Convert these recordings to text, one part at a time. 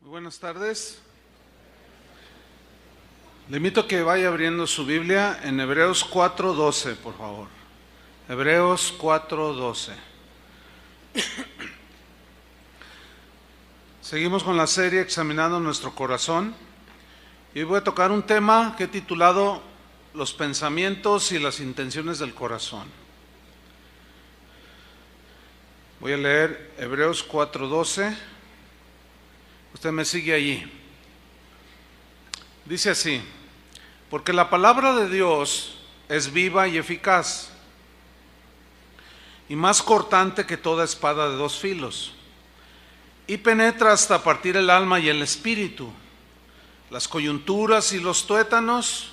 Muy buenas tardes. Le invito a que vaya abriendo su Biblia en Hebreos 4:12, por favor. Hebreos 4:12. Seguimos con la serie Examinando nuestro corazón y hoy voy a tocar un tema que he titulado Los pensamientos y las intenciones del corazón. Voy a leer Hebreos 4:12. Usted me sigue allí. Dice así: porque la palabra de Dios es viva y eficaz, y más cortante que toda espada de dos filos, y penetra hasta partir el alma y el espíritu, las coyunturas y los tuétanos,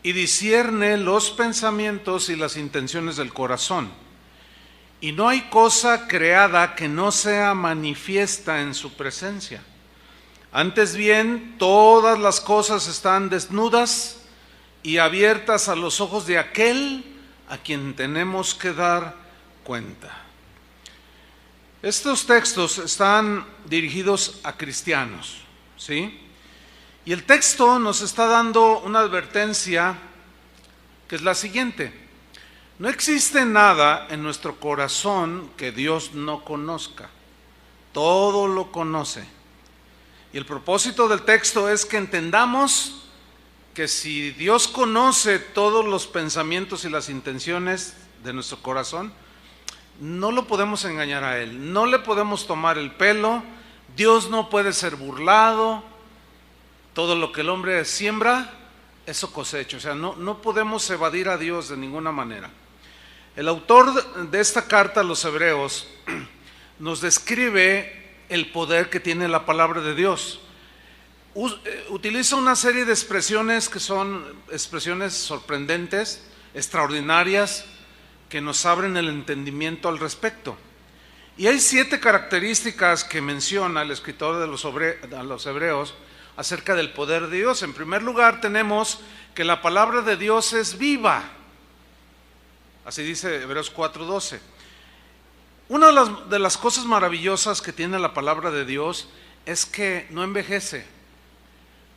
y discierne los pensamientos y las intenciones del corazón. Y no hay cosa creada que no sea manifiesta en su presencia. Antes bien, todas las cosas están desnudas y abiertas a los ojos de aquel a quien tenemos que dar cuenta. Estos textos están dirigidos a cristianos, ¿sí? Y el texto nos está dando una advertencia que es la siguiente: no existe nada en nuestro corazón que Dios no conozca, todo lo conoce. Y el propósito del texto es que entendamos que si Dios conoce todos los pensamientos y las intenciones de nuestro corazón, no lo podemos engañar a Él, no le podemos tomar el pelo. Dios no puede ser burlado. Todo lo que el hombre siembra, eso cosecha. O sea, no podemos evadir a Dios de ninguna manera. El autor de esta carta a los Hebreos nos describe el poder que tiene la palabra de Dios. Utiliza una serie de expresiones que son expresiones sorprendentes, extraordinarias, que nos abren el entendimiento al respecto. Y hay 7 características que menciona el escritor de los Hebreos acerca del poder de Dios. En primer lugar, tenemos que la palabra de Dios es viva. Así dice Hebreos 4:12. Una de las cosas maravillosas que tiene la palabra de Dios es que no envejece,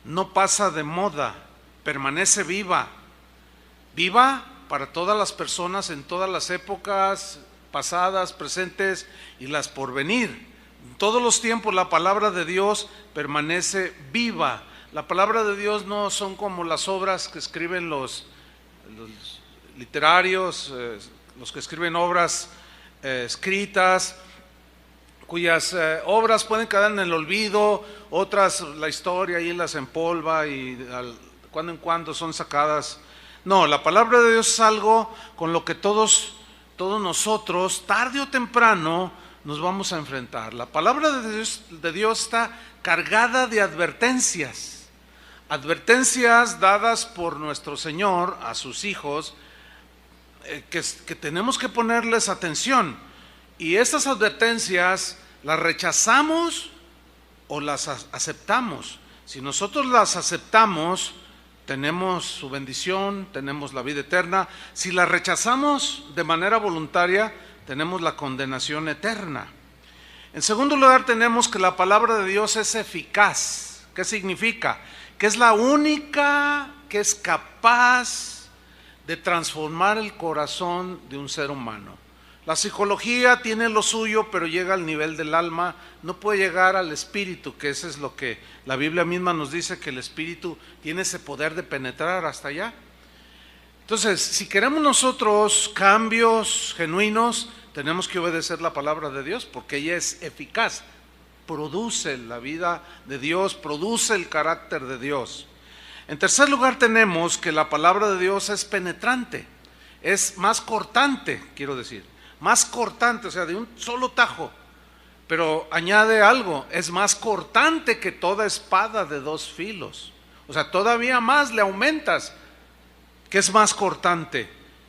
no pasa de moda, permanece viva. Viva para todas las personas en todas las épocas pasadas, presentes y las por venir. En todos los tiempos la palabra de Dios permanece viva. La palabra de Dios no son como las obras que escriben los literarios, los que escriben obras escritas, cuyas obras pueden quedar en el olvido, otras la historia ahí las empolva y cuando en cuando son sacadas. No, la palabra de Dios es algo con lo que todos nosotros, tarde o temprano, nos vamos a enfrentar. La palabra de Dios está cargada de advertencias dadas por nuestro Señor a sus hijos, que tenemos que ponerles atención. Y estas advertencias las rechazamos o las aceptamos. Si nosotros las aceptamos, tenemos su bendición, tenemos la vida eterna. Si las rechazamos de manera voluntaria, tenemos la condenación eterna. En segundo lugar, tenemos que la palabra de Dios es eficaz. ¿Qué significa? Que es la única que es capaz de transformar el corazón de un ser humano. La psicología tiene lo suyo, pero llega al nivel del alma, no puede llegar al espíritu, que eso es lo que la Biblia misma nos dice, que el espíritu tiene ese poder de penetrar hasta allá. Entonces, si queremos nosotros cambios genuinos, tenemos que obedecer la palabra de Dios, porque ella es eficaz, produce la vida de Dios, produce el carácter de Dios. En tercer lugar, tenemos que la palabra de Dios es penetrante, es más cortante, más cortante, o sea, de un solo tajo. Pero añade algo: es más cortante que toda espada de dos filos. O sea, todavía más le aumentas. ¿Qué es más cortante?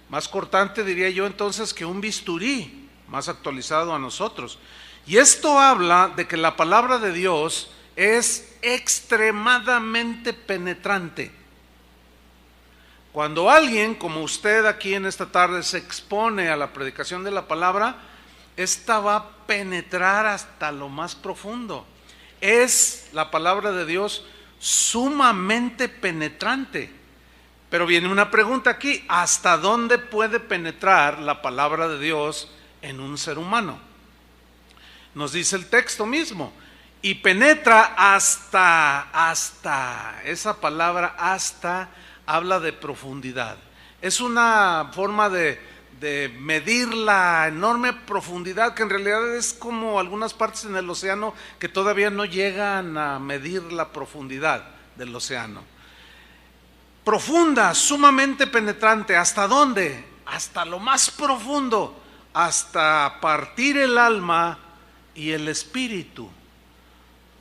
Más cortante, diría yo entonces, que un bisturí, más actualizado a nosotros. Y esto habla de que la palabra de Dios es extremadamente penetrante. Cuando alguien como usted aquí en esta tarde se expone a la predicación de la palabra, esta va a penetrar hasta lo más profundo. Es la palabra de Dios sumamente penetrante. Pero viene una pregunta aquí: ¿hasta dónde puede penetrar la palabra de Dios en un ser humano? Nos dice el texto mismo, y penetra hasta, esa palabra hasta habla de profundidad. Es una forma de medir la enorme profundidad, que en realidad es como algunas partes en el océano que todavía no llegan a medir la profundidad del océano. Profunda, sumamente penetrante. ¿Hasta dónde? Hasta lo más profundo, hasta partir el alma y el espíritu,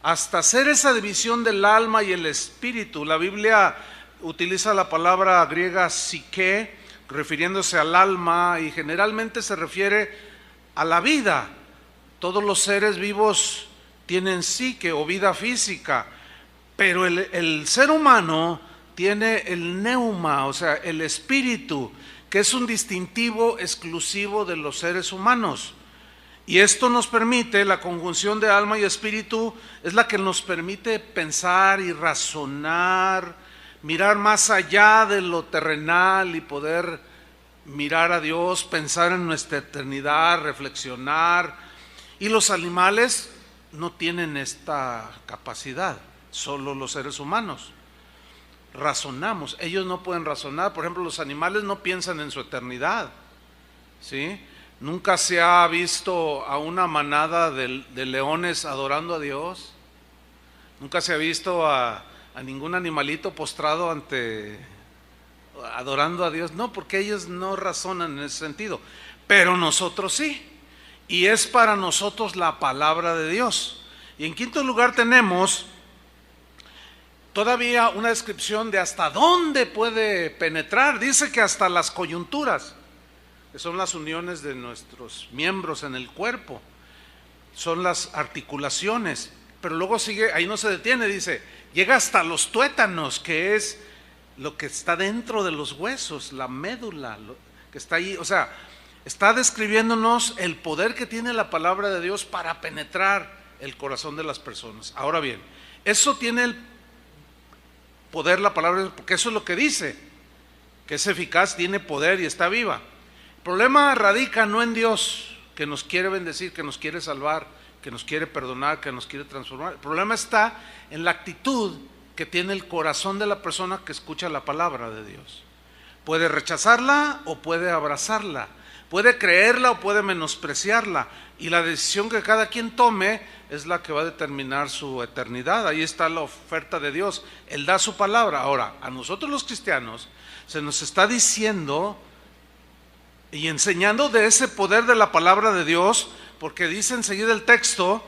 hasta hacer esa división del alma y el espíritu. La Biblia utiliza la palabra griega psique, refiriéndose al alma, y generalmente se refiere a la vida. Todos los seres vivos tienen psique o vida física, pero el ser humano tiene el neuma, o sea, el espíritu, que es un distintivo exclusivo de los seres humanos. Y esto nos permite, la conjunción de alma y espíritu es la que nos permite pensar y razonar, mirar más allá de lo terrenal y poder mirar a Dios, pensar en nuestra eternidad, reflexionar. Y los animales no tienen esta capacidad, solo los seres humanos. Razonamos, ellos no pueden razonar. Por ejemplo, los animales no piensan en su eternidad, ¿sí? Nunca se ha visto a una manada de leones adorando a Dios. Nunca se ha visto a ningún animalito postrado adorando a Dios. No, porque ellos no razonan en ese sentido, pero nosotros sí, y es para nosotros la palabra de Dios. Y en quinto lugar tenemos todavía una descripción de hasta dónde puede penetrar. Dice que hasta las coyunturas, que son las uniones de nuestros miembros en el cuerpo, son las articulaciones. Pero luego sigue, ahí no se detiene, dice, llega hasta los tuétanos, que es lo que está dentro de los huesos, la médula, lo que está ahí. O sea, está describiéndonos el poder que tiene la palabra de Dios para penetrar el corazón de las personas. Ahora bien, eso tiene el poder la palabra de Dios, porque eso es lo que dice, que es eficaz, tiene poder y está viva. El problema radica no en Dios, que nos quiere bendecir, que nos quiere salvar, que nos quiere perdonar, que nos quiere transformar. El problema está en la actitud que tiene el corazón de la persona que escucha la palabra de Dios. Puede rechazarla o puede abrazarla, puede creerla o puede menospreciarla, y la decisión que cada quien tome es la que va a determinar su eternidad. Ahí está la oferta de Dios, Él da su palabra. Ahora, a nosotros los cristianos se nos está diciendo y enseñando de ese poder de la palabra de Dios, porque dice enseguida el texto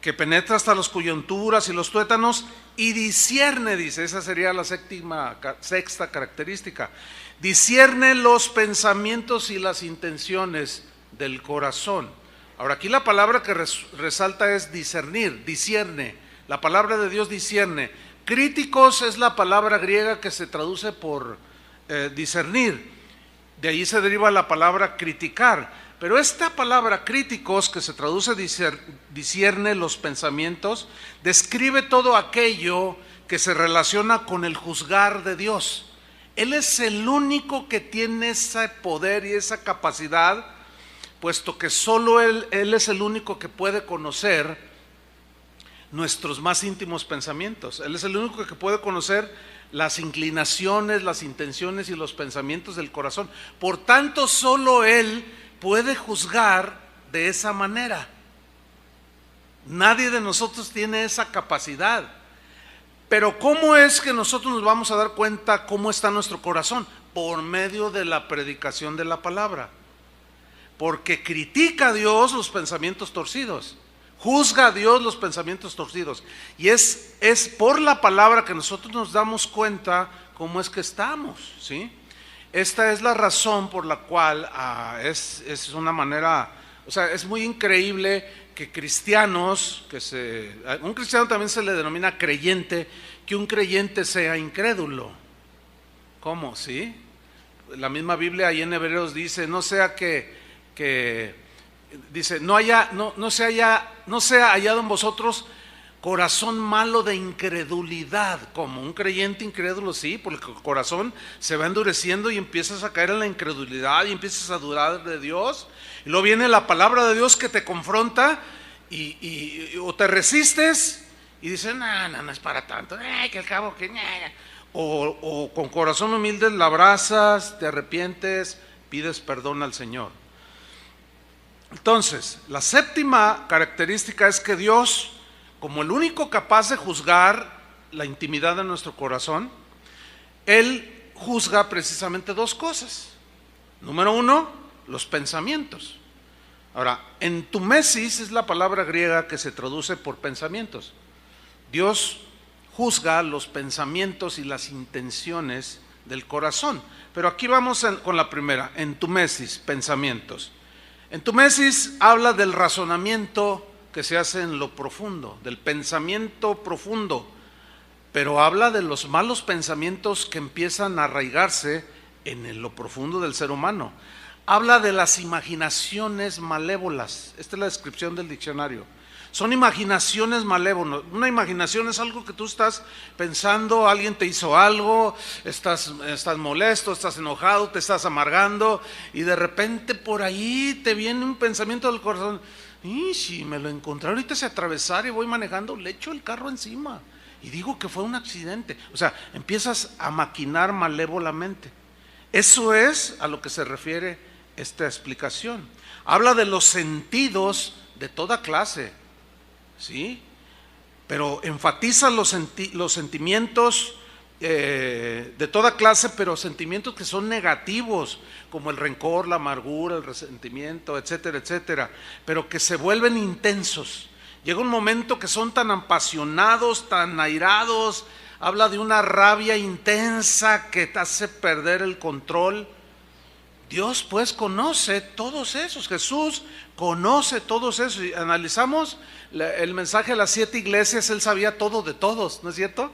que penetra hasta las coyunturas y los tuétanos y discierne, dice, esa sería la sexta característica, discierne los pensamientos y las intenciones del corazón. Ahora, aquí la palabra que resalta es discernir, discierne. La palabra de Dios discierne. Críticos es la palabra griega que se traduce por discernir. De ahí se deriva la palabra criticar. Pero esta palabra críticos, que se traduce discierne los pensamientos, describe todo aquello que se relaciona con el juzgar de Dios. Él es el único que tiene ese poder y esa capacidad, puesto que solo Él es el único que puede conocer nuestros más íntimos pensamientos. Él es el único que puede conocer las inclinaciones, las intenciones y los pensamientos del corazón. Por tanto, solo Él puede juzgar de esa manera. Nadie de nosotros tiene esa capacidad. Pero ¿cómo es que nosotros nos vamos a dar cuenta cómo está nuestro corazón? Por medio de la predicación de la palabra. Porque critica a Dios los pensamientos torcidos, juzga a Dios los pensamientos torcidos. Y es por la palabra que nosotros nos damos cuenta cómo es que estamos, ¿sí? Esta es la razón por la cual es una manera, o sea, es muy increíble que cristianos, un cristiano también se le denomina creyente, que un creyente sea incrédulo. ¿Cómo? ¿Sí? La misma Biblia ahí en Hebreos dice, no sea que dice, no sea hallado en vosotros corazón malo de incredulidad, como un creyente incrédulo, sí, porque el corazón se va endureciendo y empiezas a caer en la incredulidad y empiezas a dudar de Dios. Y luego viene la palabra de Dios que te confronta o te resistes y dices, no es para tanto, que al cabo que... O con corazón humilde la abrazas, te arrepientes, pides perdón al Señor. Entonces, la séptima característica es que Dios, como el único capaz de juzgar la intimidad de nuestro corazón, Él juzga precisamente dos cosas. Número uno, los pensamientos. Ahora, entumesis es la palabra griega que se traduce por pensamientos. Dios juzga los pensamientos y las intenciones del corazón. Pero aquí vamos con la primera, entumesis, pensamientos. Entumesis habla del razonamiento que se hace en lo profundo, del pensamiento profundo, pero habla de los malos pensamientos que empiezan a arraigarse en lo profundo del ser humano. Habla de las imaginaciones malévolas. Esta es la descripción del diccionario. Son imaginaciones malévolas. Una imaginación es algo que tú estás pensando, alguien te hizo algo, estás molesto, estás enojado, te estás amargando y de repente por ahí te viene un pensamiento del corazón. Y si me lo encontré ahorita se atravesara y voy manejando, le echo el carro encima y digo que fue un accidente. O sea, empiezas a maquinar malévolamente. Eso es a lo que se refiere esta explicación. Habla de los sentidos de toda clase, ¿sí? Pero enfatiza los sentimientos de toda clase, pero sentimientos que son negativos, como el rencor, la amargura, el resentimiento, etcétera, etcétera, pero que se vuelven intensos. Llega un momento que son tan apasionados, tan airados, habla de una rabia intensa que te hace perder el control. Dios pues conoce todos esos, Jesús conoce todos esos. Y analizamos el mensaje de las 7 iglesias, Él sabía todo de todos, ¿no es cierto?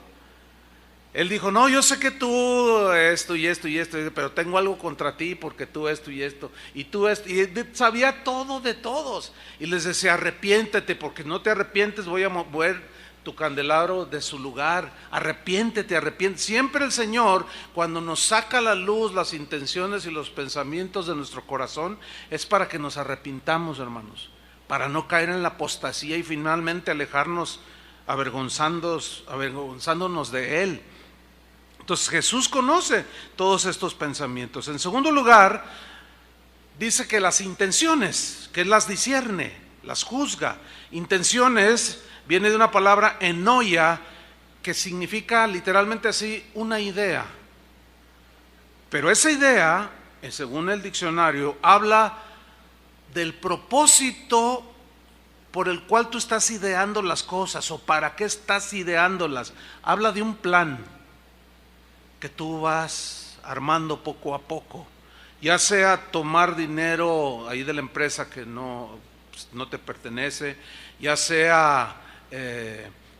Él dijo, no, yo sé que tú esto y esto y esto, pero tengo algo contra ti porque tú esto y esto, y tú esto, y sabía todo de todos. Y les decía, arrepiéntete, porque no te arrepientes voy a mover tu candelabro de su lugar. Arrepiéntete, arrepiéntete. Siempre el Señor, cuando nos saca a la luz las intenciones y los pensamientos de nuestro corazón, es para que nos arrepintamos, hermanos, para no caer en la apostasía y finalmente alejarnos avergonzándonos de Él. Entonces Jesús conoce todos estos pensamientos. En segundo lugar, dice que las intenciones, que Él las discierne, las juzga. Intenciones viene de una palabra enoia, que significa literalmente así, una idea. Pero esa idea, según el diccionario, habla del propósito por el cual tú estás ideando las cosas o para qué estás ideándolas. Habla de un plan que tú vas armando poco a poco, ya sea tomar dinero ahí de la empresa que no te pertenece, ya sea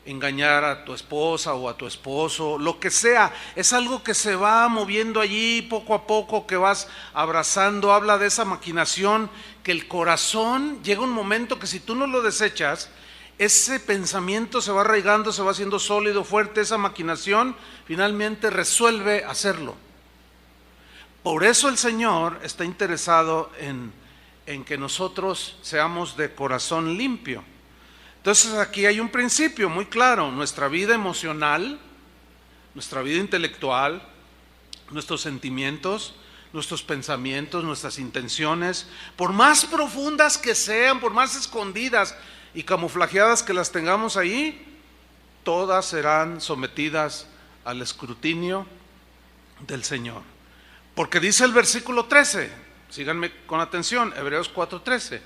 engañar a tu esposa o a tu esposo, lo que sea, es algo que se va moviendo allí poco a poco, que vas abrazando. Habla de esa maquinación, que el corazón llega un momento que si tú no lo desechas, ese pensamiento se va arraigando, se va haciendo sólido, fuerte. Esa maquinación finalmente resuelve hacerlo. Por eso el Señor está interesado en que nosotros seamos de corazón limpio. Entonces aquí hay un principio muy claro: nuestra vida emocional, nuestra vida intelectual, nuestros sentimientos, nuestros pensamientos, nuestras intenciones, por más profundas que sean, por más escondidas y camuflajeadas que las tengamos ahí, todas serán sometidas al escrutinio del Señor. Porque dice el versículo 13, síganme con atención, Hebreos 4:13.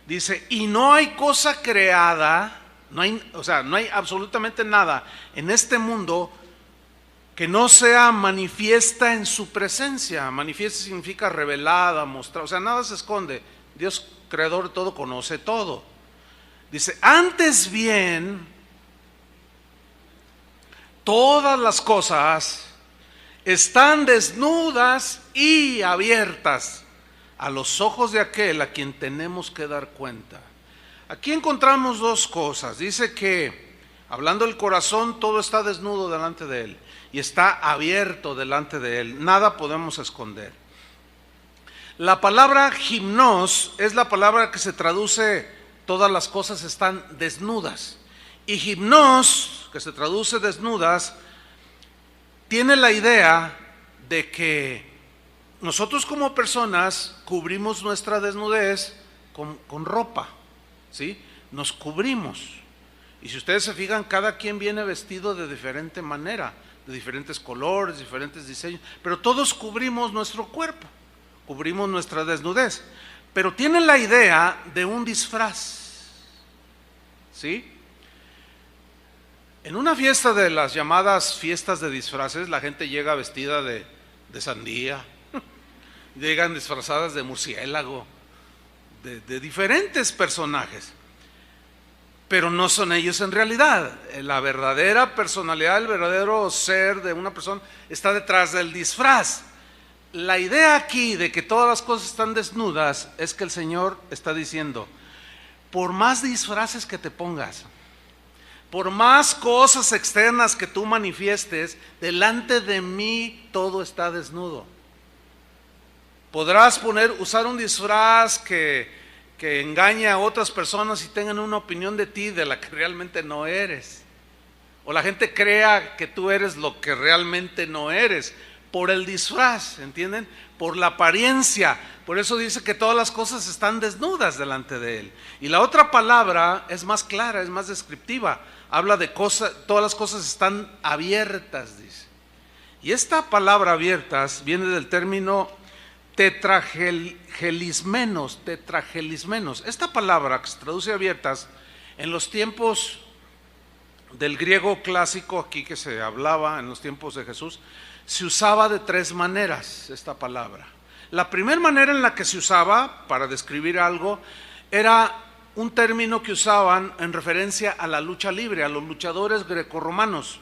Dice, y no hay cosa creada, no hay absolutamente nada en este mundo que no sea manifiesta en su presencia. Manifiesta significa revelada, mostrada, o sea, nada se esconde. Dios, creador de todo, conoce todo. Dice, antes bien, todas las cosas están desnudas y abiertas a los ojos de aquel a quien tenemos que dar cuenta. Aquí encontramos dos cosas. Dice que Hablando del corazón, todo está desnudo delante de Él y está abierto delante de Él. Nada podemos esconder. La palabra gimnos es la palabra que se traduce todas las cosas están desnudas. Y gimnos, que se traduce desnudas, tiene la idea de que nosotros como personas cubrimos nuestra desnudez con ropa, ¿sí? Nos cubrimos. Y si ustedes se fijan, cada quien viene vestido de diferente manera, de diferentes colores, diferentes diseños, pero todos cubrimos nuestro cuerpo, cubrimos nuestra desnudez. Pero tienen la idea de un disfraz, ¿sí? En una fiesta de las llamadas fiestas de disfraces, la gente llega vestida de sandía, llegan disfrazadas de murciélago, de diferentes personajes. Pero no son ellos en realidad. La verdadera personalidad, el verdadero ser de una persona está detrás del disfraz. La idea aquí de que todas las cosas están desnudas es que el Señor está diciendo, por más disfraces que te pongas, por más cosas externas que tú manifiestes, delante de mí todo está desnudo. Podrás usar un disfraz que engañe a otras personas y tengan una opinión de ti de la que realmente no eres. O la gente crea que tú eres lo que realmente no eres, por el disfraz, ¿entienden? Por la apariencia. Por eso dice que todas las cosas están desnudas delante de Él. Y la otra palabra es más clara, es más descriptiva. Habla de todas las cosas están abiertas, dice. Y esta palabra abiertas viene del término tetragelismenos. Esta palabra que se traduce abiertas, en los tiempos del griego clásico, aquí que se hablaba en los tiempos de Jesús, se usaba de tres maneras esta palabra. La primera manera en la que se usaba para describir algo era un término que usaban en referencia a la lucha libre, a los luchadores grecorromanos,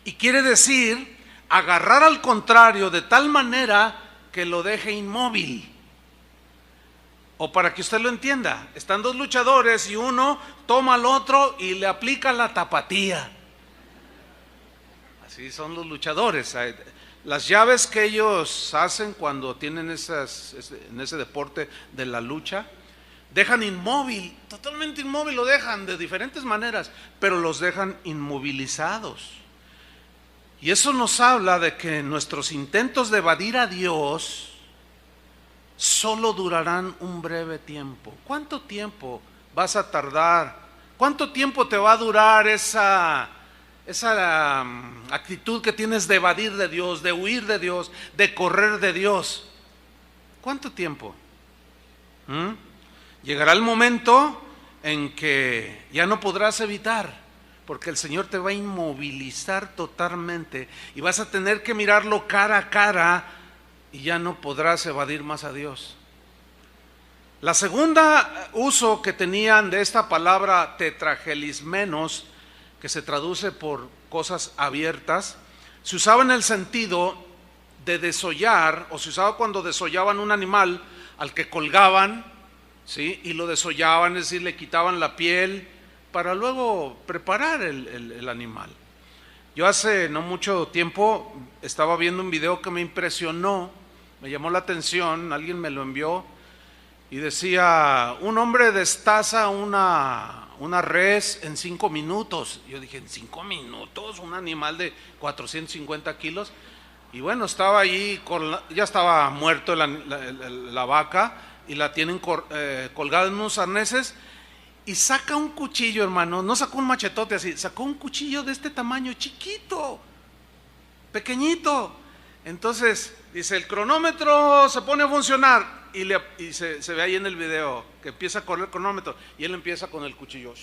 y quiere decir agarrar al contrario de tal manera que lo deje inmóvil. O para que usted lo entienda, están dos luchadores y uno toma al otro y le aplica la tapatía. Así son los luchadores. Las llaves que ellos hacen cuando tienen en ese deporte de la lucha, dejan inmóvil, totalmente inmóvil, lo dejan de diferentes maneras, pero los dejan inmovilizados. Y eso nos habla de que nuestros intentos de evadir a Dios solo durarán un breve tiempo. ¿Cuánto tiempo vas a tardar? ¿Cuánto tiempo te va a durar esa actitud que tienes de evadir de Dios, de huir de Dios, de correr de Dios? ¿Cuánto tiempo? Llegará el momento en que ya no podrás evitar, porque el Señor te va a inmovilizar totalmente y vas a tener que mirarlo cara a cara y ya no podrás evadir más a Dios. La segunda uso que tenían de esta palabra tetragelismenos, que se traduce por cosas abiertas, se usaba en el sentido de desollar, o se usaba cuando desollaban un animal al que colgaban, ¿sí? Y lo desollaban, es decir, le quitaban la piel para luego preparar el animal. Yo hace no mucho tiempo estaba viendo un video que me impresionó, me llamó la atención, alguien me lo envió y decía, un hombre destaza una res en 5 minutos. Yo dije, ¿en 5 minutos? Un animal de 450 kilos. Y bueno, estaba allí, ya estaba muerto la vaca y la tienen colgada en unos arneses. Y saca un cuchillo, hermano, no sacó un machetote así, sacó un cuchillo de este tamaño, chiquito, pequeñito. Entonces, dice, el cronómetro se pone a funcionar y se ve ahí en el video que empieza a correr el cronómetro y él empieza con el cuchillo.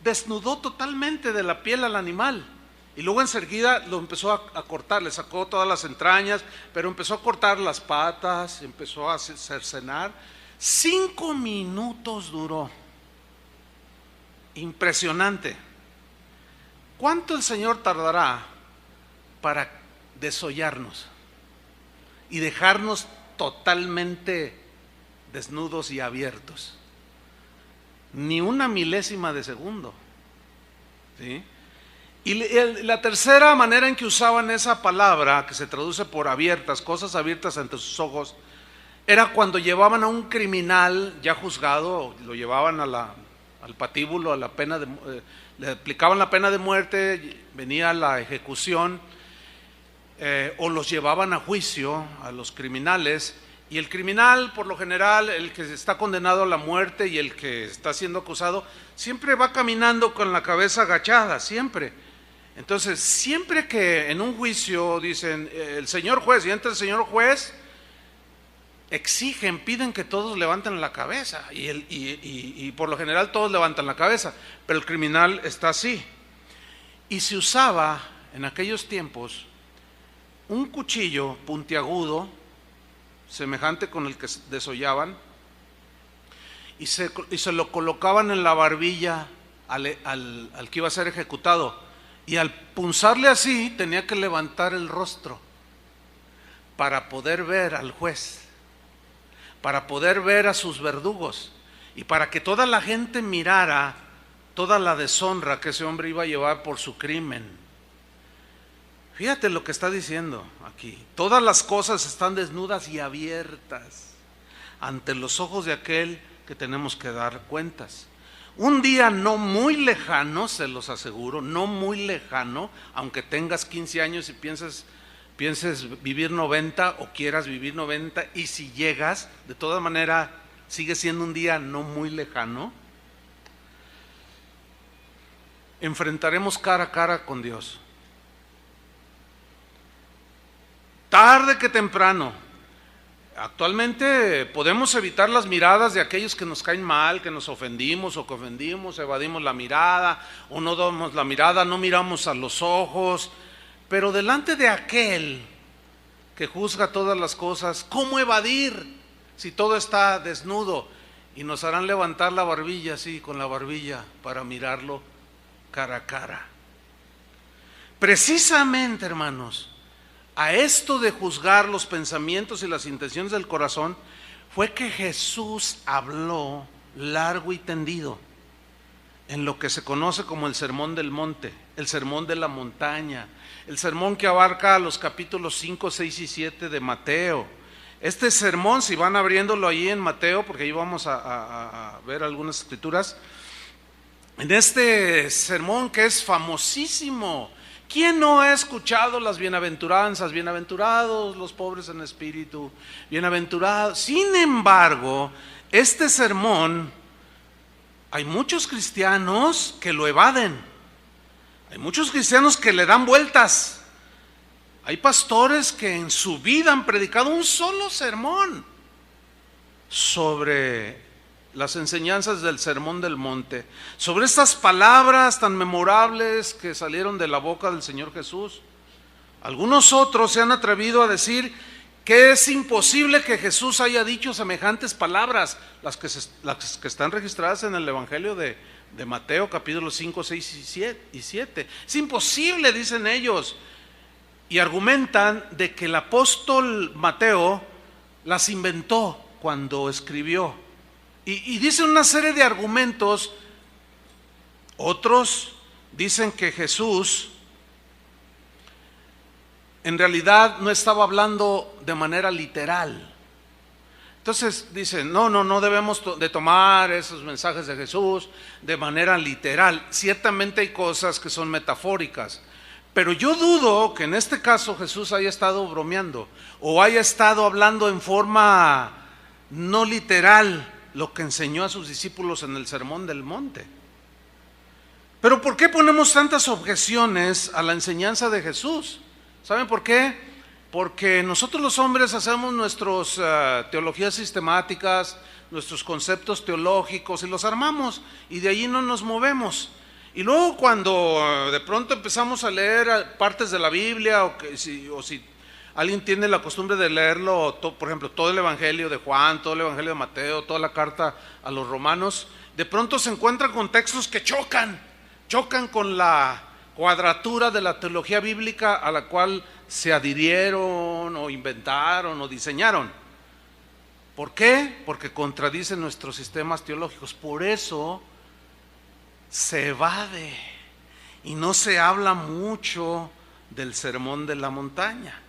Desnudó totalmente de la piel al animal. Y luego enseguida lo empezó a cortar, le sacó todas las entrañas, pero empezó a cortar las patas, empezó a cercenar. 5 minutos duró. Impresionante. ¿Cuánto el Señor tardará para desollarnos y dejarnos totalmente desnudos y abiertos? ni una milésima de segundo. ¿Sí? Y la tercera manera en que usaban esa palabra, que se traduce por abiertas, cosas abiertas ante sus ojos, era cuando llevaban a un criminal ya juzgado, lo llevaban al patíbulo, a la pena le aplicaban la pena de muerte, venía la ejecución, o los llevaban a juicio a los criminales. Y el criminal, por lo general, el que está condenado a la muerte y el que está siendo acusado, siempre va caminando con la cabeza agachada, siempre. Entonces, siempre que en un juicio dicen, el señor juez, y entra el señor juez, piden que todos levanten la cabeza, y por lo general todos levantan la cabeza, pero el criminal está así. Y se usaba en aquellos tiempos un cuchillo puntiagudo, semejante con el que desollaban, y se lo colocaban en la barbilla al que iba a ser ejecutado, y al punzarle así tenía que levantar el rostro para poder ver al juez, para poder ver a sus verdugos, y para que toda la gente mirara toda la deshonra que ese hombre iba a llevar por su crimen. Fíjate lo que está diciendo aquí: todas las cosas están desnudas y abiertas ante los ojos de aquel que tenemos que dar cuentas. Un día no muy lejano, se los aseguro, no muy lejano, aunque tengas 15 años y pienses vivir 90 o quieras vivir 90, y si llegas, de toda manera sigue siendo un día no muy lejano, enfrentaremos cara a cara con Dios. Tarde que temprano. Actualmente podemos evitar las miradas de aquellos que nos caen mal, que nos ofendimos o que ofendimos, evadimos la mirada o no damos la mirada, no miramos a los ojos, pero delante de aquel que juzga todas las cosas, ¿cómo evadir si todo está desnudo? Y nos harán levantar la barbilla así, con la barbilla, para mirarlo cara a cara. Precisamente, hermanos, a esto de juzgar los pensamientos y las intenciones del corazón fue que Jesús habló largo y tendido en lo que se conoce como el Sermón del Monte, el Sermón de la Montaña, el sermón que abarca los capítulos 5, 6 y 7 de Mateo. Este sermón, si van abriéndolo ahí en Mateo, porque ahí vamos a ver algunas escrituras, en este sermón que es famosísimo. ¿Quién no ha escuchado las bienaventuranzas? Bienaventurados los pobres en espíritu, bienaventurados. Sin embargo, este sermón, hay muchos cristianos que lo evaden, hay muchos cristianos que le dan vueltas, hay pastores que en su vida han predicado un solo sermón sobre las enseñanzas del Sermón del Monte, sobre estas palabras tan memorables que salieron de la boca del Señor Jesús. Algunos otros se han atrevido a decir que es imposible que Jesús haya dicho semejantes palabras, las que están registradas en el Evangelio de Mateo, capítulos 5, 6 y 7. Es imposible, dicen ellos, y argumentan de que el apóstol Mateo las inventó cuando escribió. Y dicen una serie de argumentos. Otros dicen que Jesús en realidad no estaba hablando de manera literal. Entonces dicen, no debemos de tomar esos mensajes de Jesús de manera literal. Ciertamente hay cosas que son metafóricas, pero yo dudo que en este caso Jesús haya estado bromeando o haya estado hablando en forma no literal lo que enseñó a sus discípulos en el Sermón del Monte. Pero ¿por qué ponemos tantas objeciones a la enseñanza de Jesús? ¿Saben por qué? Porque nosotros los hombres hacemos nuestras teologías sistemáticas, nuestros conceptos teológicos y los armamos, y de ahí no nos movemos. Y luego cuando de pronto empezamos a leer partes de la Biblia, o si alguien tiene la costumbre de leerlo, por ejemplo, todo el Evangelio de Juan, todo el Evangelio de Mateo, toda la carta a los romanos, de pronto se encuentran con textos que chocan con la cuadratura de la teología bíblica a la cual se adhirieron o inventaron o diseñaron. ¿Por qué? Porque contradice nuestros sistemas teológicos. Por eso se evade y no se habla mucho del sermón de la montaña.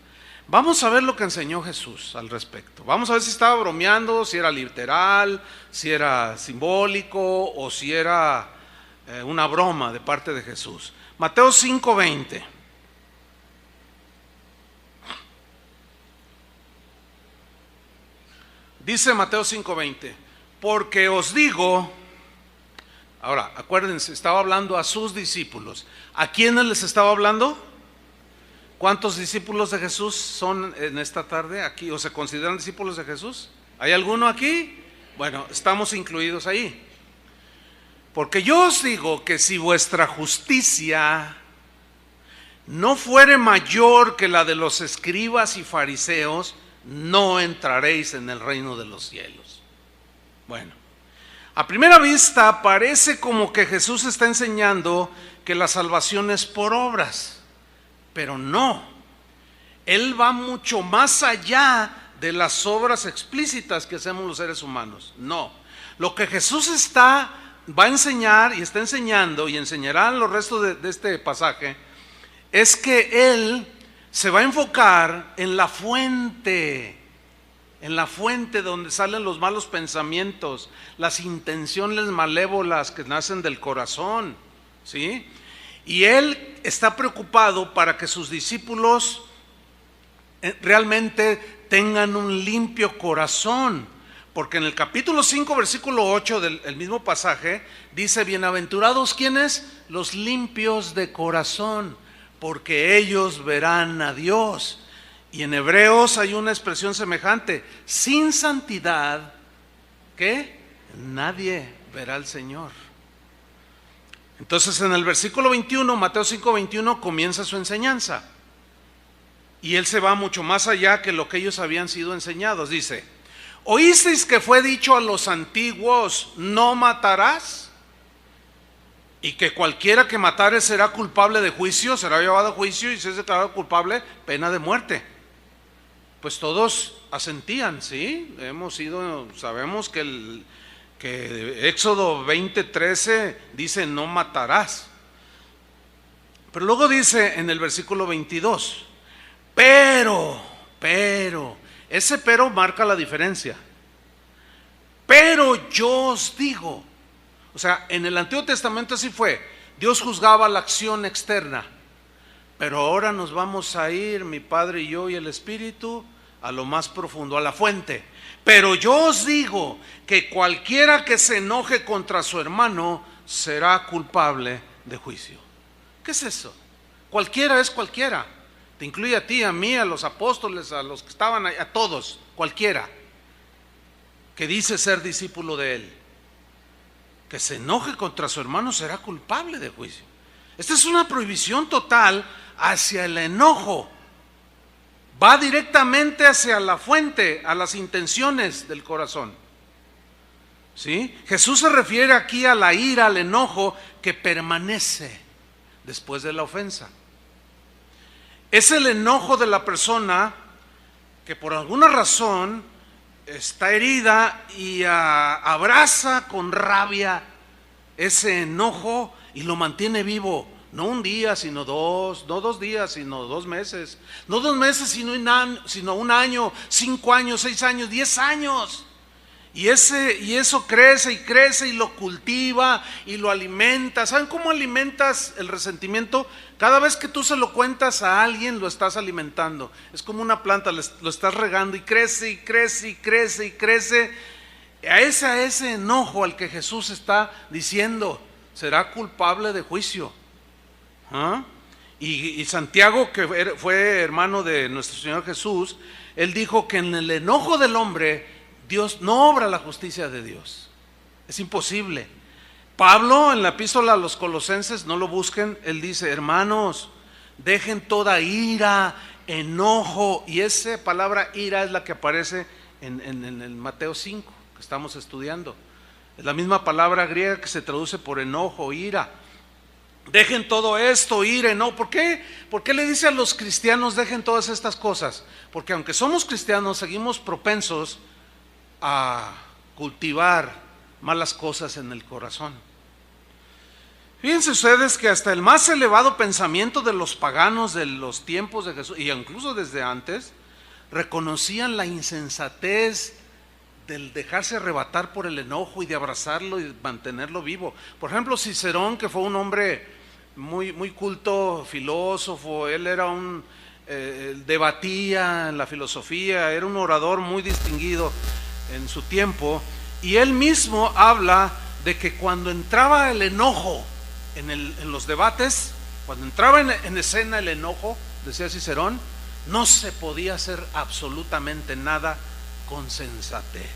Vamos a ver lo que enseñó Jesús al respecto. Vamos a ver si estaba bromeando, si era literal, si era simbólico o si era una broma de parte de Jesús. Mateo 5:20. Dice Mateo 5:20, porque os digo, ahora acuérdense, estaba hablando a sus discípulos. ¿A quiénes les estaba hablando? ¿Cuántos discípulos de Jesús son en esta tarde aquí o se consideran discípulos de Jesús? ¿Hay alguno aquí? Bueno, estamos incluidos ahí. Porque yo os digo que si vuestra justicia no fuere mayor que la de los escribas y fariseos, no entraréis en el reino de los cielos. Bueno, a primera vista parece como que Jesús está enseñando que la salvación es por obras, pero no. Él va mucho más allá de las obras explícitas que hacemos los seres humanos. No, lo que Jesús va a enseñar y está enseñando y enseñará en los restos de este pasaje es que Él se va a enfocar en la fuente donde salen los malos pensamientos, las intenciones malévolas que nacen del corazón, ¿sí? Y Él está preocupado para que sus discípulos realmente tengan un limpio corazón, porque en el capítulo 5, versículo 8 del mismo pasaje, dice, bienaventurados, ¿quiénes? Los limpios de corazón, porque ellos verán a Dios. Y en Hebreos hay una expresión semejante, sin santidad, ¿qué? Nadie verá al Señor. Entonces en el versículo 21, Mateo 5:21, comienza su enseñanza. Y Él se va mucho más allá que lo que ellos habían sido enseñados. Dice, ¿oísteis que fue dicho a los antiguos, no matarás? Y que cualquiera que matare será culpable de juicio, será llevado a juicio y si es declarado culpable, pena de muerte. Pues todos asentían, ¿sí? Sabemos que Éxodo 20:13 dice no matarás. Pero luego dice en el versículo 22, pero, ese pero marca la diferencia. Pero yo os digo, o sea, en el Antiguo Testamento así fue, Dios juzgaba la acción externa, pero ahora nos vamos a ir, mi Padre y yo y el Espíritu, a lo más profundo, a la fuente. Pero yo os digo que cualquiera que se enoje contra su hermano será culpable de juicio. ¿Qué es eso? Cualquiera es cualquiera. Te incluye a ti, a mí, a los apóstoles, a los que estaban ahí, a todos, cualquiera que dice ser discípulo de Él. Que se enoje contra su hermano será culpable de juicio. Esta es una prohibición total hacia el enojo. Va directamente hacia la fuente, a las intenciones del corazón. ¿Sí? Jesús se refiere aquí a la ira, al enojo que permanece después de la ofensa. Es el enojo de la persona que por alguna razón está herida y abraza con rabia ese enojo y lo mantiene vivo. No un día, sino dos, no 2 días, sino 2 meses. No 2 meses, sino un año, 5 años, 6 años, 10 años. Y eso crece y crece y lo cultiva y lo alimenta. ¿Saben cómo alimentas el resentimiento? Cada vez que tú se lo cuentas a alguien, lo estás alimentando. Es como una planta, lo estás regando y crece y crece y crece y crece. A ese enojo al que Jesús está diciendo, será culpable de juicio. ¿Ah? Y Santiago, que fue hermano de nuestro Señor Jesús, él dijo que en el enojo del hombre Dios no obra la justicia de Dios. Es imposible. Pablo en la epístola a los Colosenses, no lo busquen, él dice, hermanos, dejen toda ira, enojo, y esa palabra ira es la que aparece en el Mateo 5 que estamos estudiando. Es la misma palabra griega que se traduce por enojo, ira. Dejen todo esto, ira, enojo. ¿Por qué? ¿Por qué le dice a los cristianos dejen todas estas cosas? Porque aunque somos cristianos, seguimos propensos a cultivar malas cosas en el corazón. Fíjense ustedes que hasta el más elevado pensamiento de los paganos de los tiempos de Jesús, y incluso desde antes, reconocían la insensatez del dejarse arrebatar por el enojo y de abrazarlo y mantenerlo vivo. Por ejemplo, Cicerón, que fue un hombre muy culto, filósofo, él era debatía en la filosofía, era un orador muy distinguido en su tiempo, y él mismo habla de que cuando entraba el enojo en los debates, cuando entraba en escena el enojo, decía Cicerón, no se podía hacer absolutamente nada con sensatez.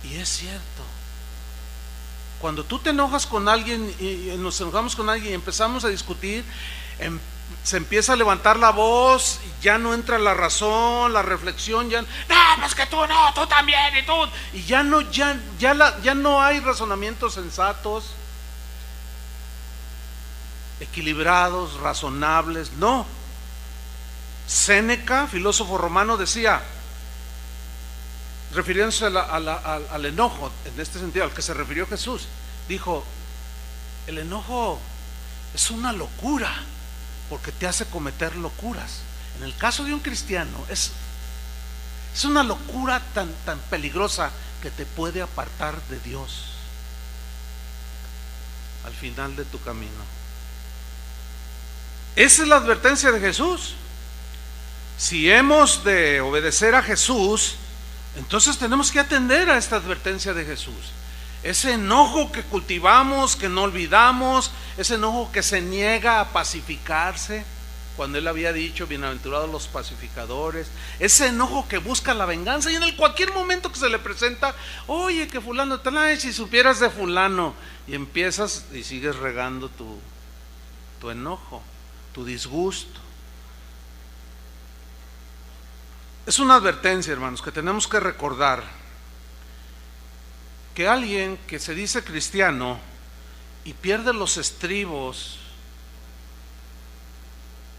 Y es cierto. Cuando tú te enojas con alguien y nos enojamos con alguien y empezamos a discutir, se empieza a levantar la voz, ya no entra la razón, la reflexión, no, pues que tú no, tú también, y tú, y ya no hay razonamientos sensatos, equilibrados, razonables, no. Séneca, filósofo romano, decía, refiriéndose al enojo, en este sentido, al que se refirió Jesús, dijo, el enojo es una locura, porque te hace cometer locuras. En el caso de un cristiano, es una locura tan peligrosa que te puede apartar de Dios al final de tu camino. Esa es la advertencia de Jesús. Si hemos de obedecer a Jesús, entonces tenemos que atender a esta advertencia de Jesús. Ese enojo que cultivamos, que no olvidamos, ese enojo que se niega a pacificarse, cuando él había dicho, bienaventurados los pacificadores, ese enojo que busca la venganza y en cualquier momento que se le presenta, oye, que fulano, si supieras de fulano, y empiezas y sigues regando tu enojo, tu disgusto. Es una advertencia, hermanos, que tenemos que recordar que alguien que se dice cristiano y pierde los estribos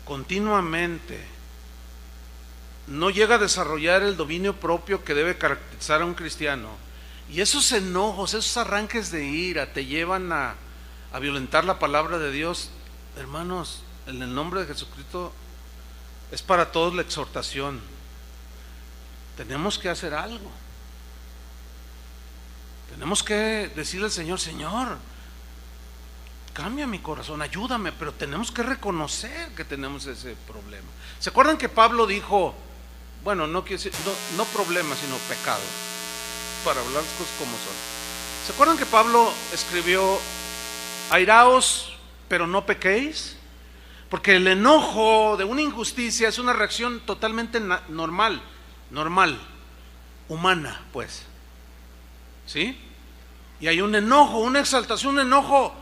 continuamente, no llega a desarrollar el dominio propio que debe caracterizar a un cristiano, y esos enojos, esos arranques de ira te llevan a violentar la palabra de Dios. Hermanos, en el nombre de Jesucristo es para todos la exhortación. Tenemos que hacer algo. Tenemos que decirle al Señor, Señor, cambia mi corazón, ayúdame, pero tenemos que reconocer que tenemos ese problema. ¿Se acuerdan que Pablo dijo, bueno, no problema, sino pecado, para hablar las cosas como son? ¿Se acuerdan que Pablo escribió, airaos, pero no pequéis? Porque el enojo de una injusticia es una reacción totalmente normal, humana, pues. ¿Sí? Y hay un enojo, una exaltación, un enojo,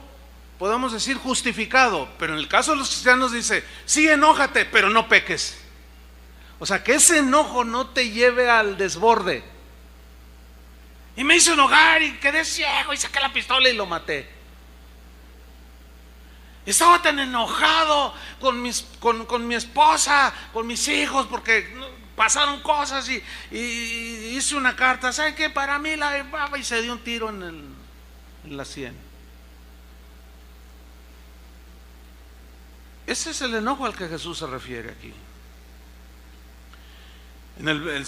podemos decir justificado, pero en el caso de los cristianos dice, sí, enójate, pero no peques. O sea, que ese enojo no te lleve al desborde. Y me hizo enojar y quedé ciego y saqué la pistola y lo maté. Estaba tan enojado con mi esposa, con mis hijos, porque pasaron cosas y hice una carta, ¿saben qué? Para mí y se dio un tiro en la sien. Ese es el enojo al que Jesús se refiere aquí. En el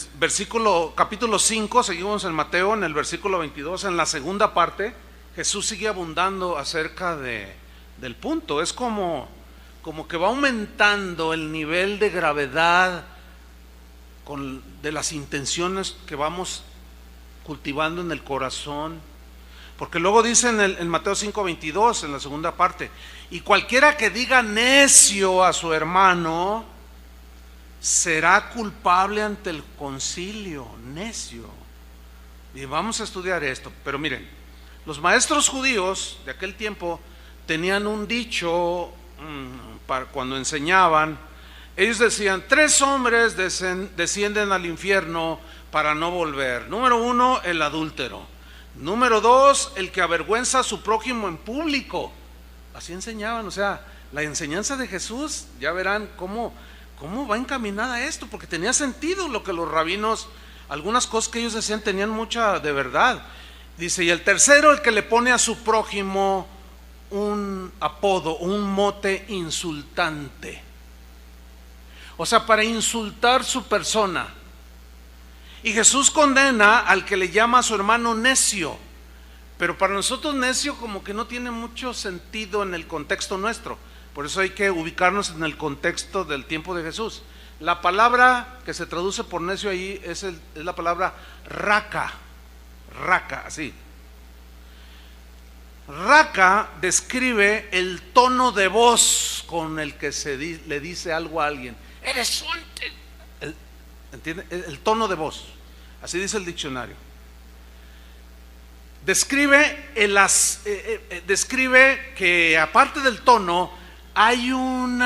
capítulo 5, seguimos en Mateo, en el versículo 22, en la segunda parte, Jesús sigue abundando acerca del punto. Es como que va aumentando el nivel de gravedad de las intenciones que vamos cultivando en el corazón, porque luego dice en Mateo 5:22, en la segunda parte, y cualquiera que diga necio a su hermano será culpable ante el concilio. Necio. Y vamos a estudiar esto, pero miren, los maestros judíos de aquel tiempo tenían un dicho cuando enseñaban. Ellos decían, 3 hombres descienden al infierno para no volver. Número 1, el adúltero. Número 2, el que avergüenza a su prójimo en público. Así enseñaban, o sea, la enseñanza de Jesús, ya verán cómo ¿cómo va encaminada esto? Porque tenía sentido lo que los rabinos, algunas cosas que ellos decían tenían mucha de verdad. Dice, y el tercero, el que le pone a su prójimo un apodo, un mote insultante. O sea, para insultar su persona. Y Jesús condena al que le llama a su hermano necio. Pero para nosotros necio como que no tiene mucho sentido en el contexto nuestro. Por eso hay que ubicarnos en el contexto del tiempo de Jesús. La palabra que se traduce por necio ahí es la palabra raca. Raca, así. Raca describe el tono de voz con el que le dice algo a alguien. Eres un... ¿Entiende? El tono de voz. Así dice el diccionario. Describe que aparte del tono hay un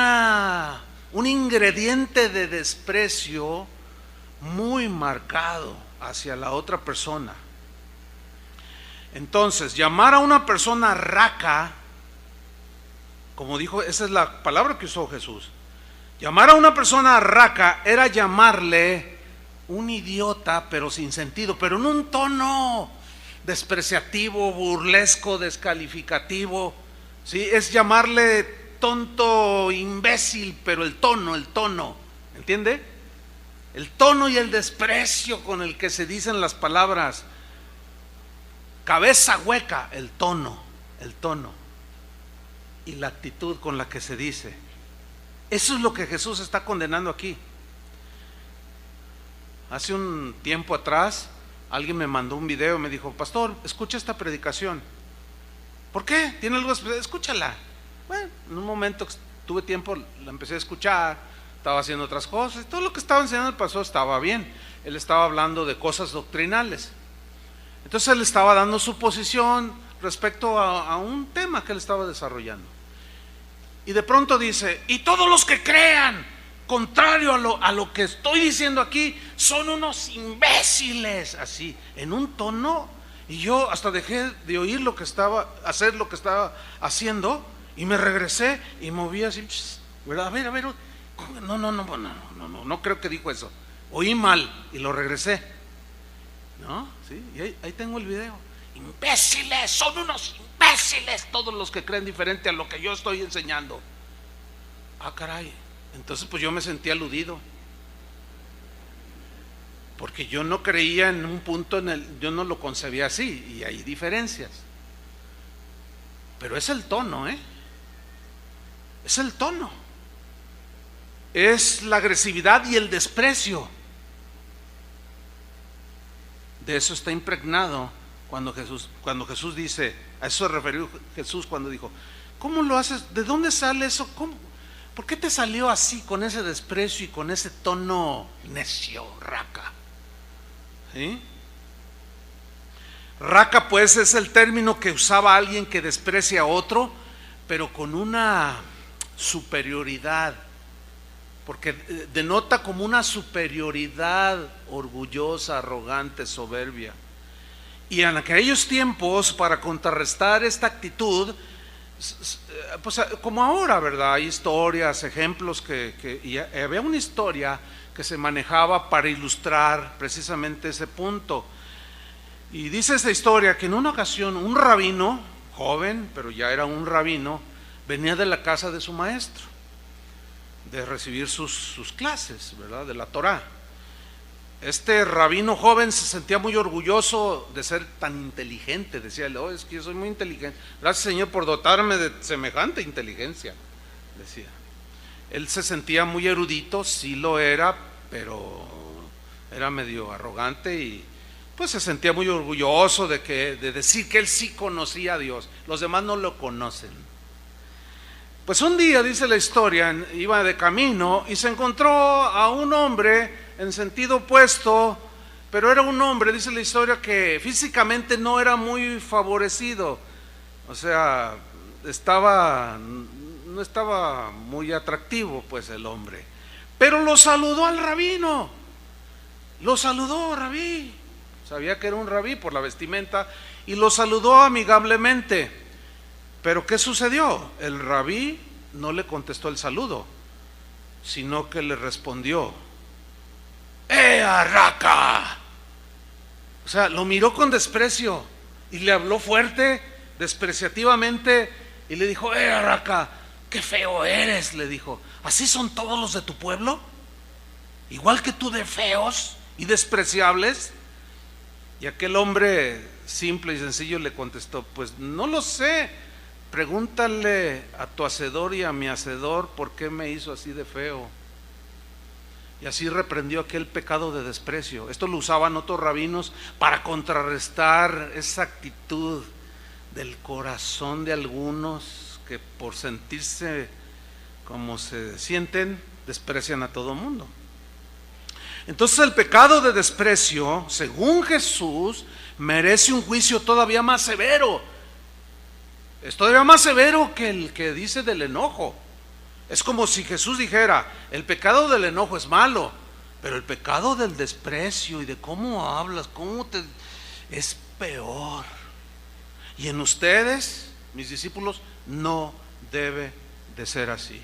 ingrediente de desprecio muy marcado hacia la otra persona. Entonces, llamar a una persona raca, como dijo, esa es la palabra que usó Jesús. Llamar a una persona raca era llamarle un idiota, pero sin sentido, pero en un tono despreciativo, burlesco, descalificativo, ¿sí? Es llamarle tonto, imbécil, pero el tono, ¿entiende? El tono y el desprecio con el que se dicen las palabras. Cabeza hueca, el tono y la actitud con la que se dice. Eso es lo que Jesús está condenando aquí. Hace un tiempo atrás alguien me mandó un video y me dijo, pastor, escucha esta predicación. ¿Por qué? ¿Tiene algo especial? Escúchala. Bueno, en un momento tuve tiempo, la empecé a escuchar, estaba haciendo otras cosas, todo lo que estaba enseñando el pastor estaba bien. Él estaba hablando de cosas doctrinales. Entonces él estaba dando su posición respecto a un tema que él estaba desarrollando. Y de pronto dice, y todos los que crean contrario a lo que estoy diciendo aquí son unos imbéciles, así, en un tono. Y yo hasta dejé de oír hacer lo que estaba haciendo, y me regresé y moví así, ¿verdad? A ver, no creo que dijo eso. Oí mal y lo regresé. ¿No? ¿Sí? Y ahí tengo el video. Imbéciles, son unos imbéciles todos los que creen diferente a lo que yo estoy enseñando. Ah, caray. Entonces pues yo me sentí aludido, porque yo no creía en un punto yo no lo concebía así, y hay diferencias. Pero es el tono, es el tono, es la agresividad y el desprecio. De eso está impregnado cuando Jesús dice, a eso se refirió Jesús cuando dijo, ¿cómo lo haces? ¿De dónde sale eso? ¿Cómo? ¿Por qué te salió así, con ese desprecio y con ese tono necio, raca? ¿Sí? Raca pues es el término que usaba alguien que desprecia a otro, pero con una superioridad, porque denota como una superioridad orgullosa, arrogante, soberbia. Y en aquellos tiempos, para contrarrestar esta actitud, pues como ahora, ¿verdad? Hay historias, ejemplos y había una historia que se manejaba para ilustrar precisamente ese punto. Y dice esta historia que en una ocasión un rabino, joven, pero ya era un rabino, venía de la casa de su maestro, de recibir sus clases, ¿verdad? De la Torá. Este rabino joven se sentía muy orgulloso de ser tan inteligente. Decía, oh, es que yo soy muy inteligente. Gracias, Señor, por dotarme de semejante inteligencia, decía. Él se sentía muy erudito, sí lo era, pero era medio arrogante y pues se sentía muy orgulloso de decir que él sí conocía a Dios. Los demás no lo conocen. Pues un día, dice la historia, iba de camino y se encontró a un hombre en sentido opuesto, pero era un hombre, dice la historia, que físicamente no era muy favorecido. O sea, no estaba muy atractivo pues el hombre, pero lo saludó al rabino, lo saludó, rabí, sabía que era un rabí por la vestimenta, y lo saludó amigablemente. Pero ¿qué sucedió? El rabí no le contestó el saludo, sino que le respondió: raca. O sea, lo miró con desprecio y le habló fuerte, despreciativamente, y le dijo: raca, qué feo eres, le dijo. ¿Así son todos los de tu pueblo? Igual que tú de feos y despreciables. Y aquel hombre simple y sencillo le contestó: pues no lo sé, pregúntale a tu hacedor y a mi hacedor por qué me hizo así de feo. Y así reprendió aquel pecado de desprecio. Esto lo usaban otros rabinos para contrarrestar esa actitud del corazón de algunos que por sentirse como se sienten, desprecian a todo mundo. Entonces el pecado de desprecio, según Jesús, merece un juicio todavía más severo. Es todavía más severo que el que dice del enojo. Es como si Jesús dijera: el pecado del enojo es malo, pero el pecado del desprecio y de cómo hablas, es peor. Y en ustedes, mis discípulos, no debe de ser así.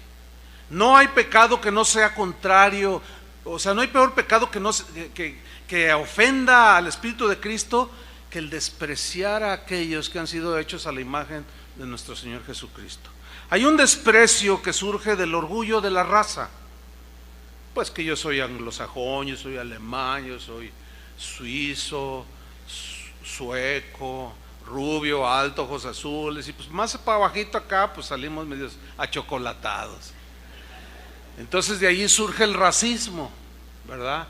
No hay pecado que no sea contrario. O sea, no hay peor pecado que ofenda al Espíritu de Cristo que el despreciar a aquellos que han sido hechos a la imagen de nuestro Señor Jesucristo. Hay un desprecio que surge del orgullo de la raza. Pues que yo soy anglosajón, yo soy alemán, yo soy suizo, sueco, rubio, alto, ojos azules, y pues más para bajito acá pues salimos medios achocolatados. Entonces de ahí surge el racismo, ¿verdad?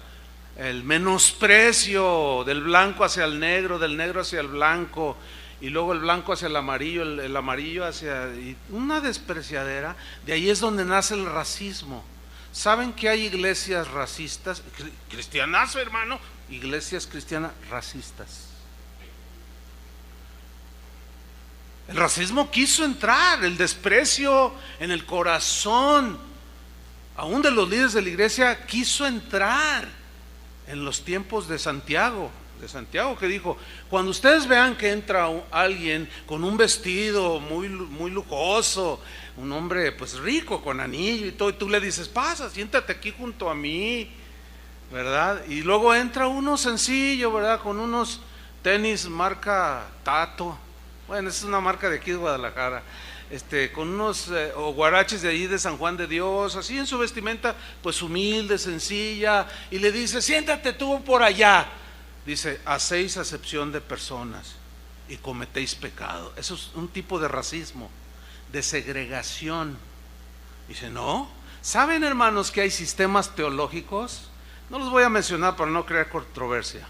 El menosprecio del blanco hacia el negro, del negro hacia el blanco, y luego el blanco hacia el amarillo, el amarillo hacia... una despreciadera. De ahí es donde nace el racismo. ¿Saben que hay iglesias racistas? Cristianazo, hermano. Iglesias cristianas racistas. El racismo quiso entrar, el desprecio en el corazón, aún de los líderes de la iglesia, quiso entrar en los tiempos de Santiago. Que dijo: cuando ustedes vean que entra alguien con un vestido muy lujoso, un hombre pues rico, con anillo y todo, y tú le dices: pasa, siéntate aquí junto a mí, ¿verdad? Y luego entra uno sencillo, ¿verdad? Con unos tenis marca Tato, bueno, esa es una marca de aquí de Guadalajara, con unos o guaraches de ahí de San Juan de Dios, así en su vestimenta pues humilde, sencilla, y le dice: siéntate tú por allá. Dice: hacéis acepción de personas y cometéis pecado. Eso es un tipo de racismo, de segregación. Dice: no. ¿Saben, hermanos, que hay sistemas teológicos? No los voy a mencionar para no crear controversia,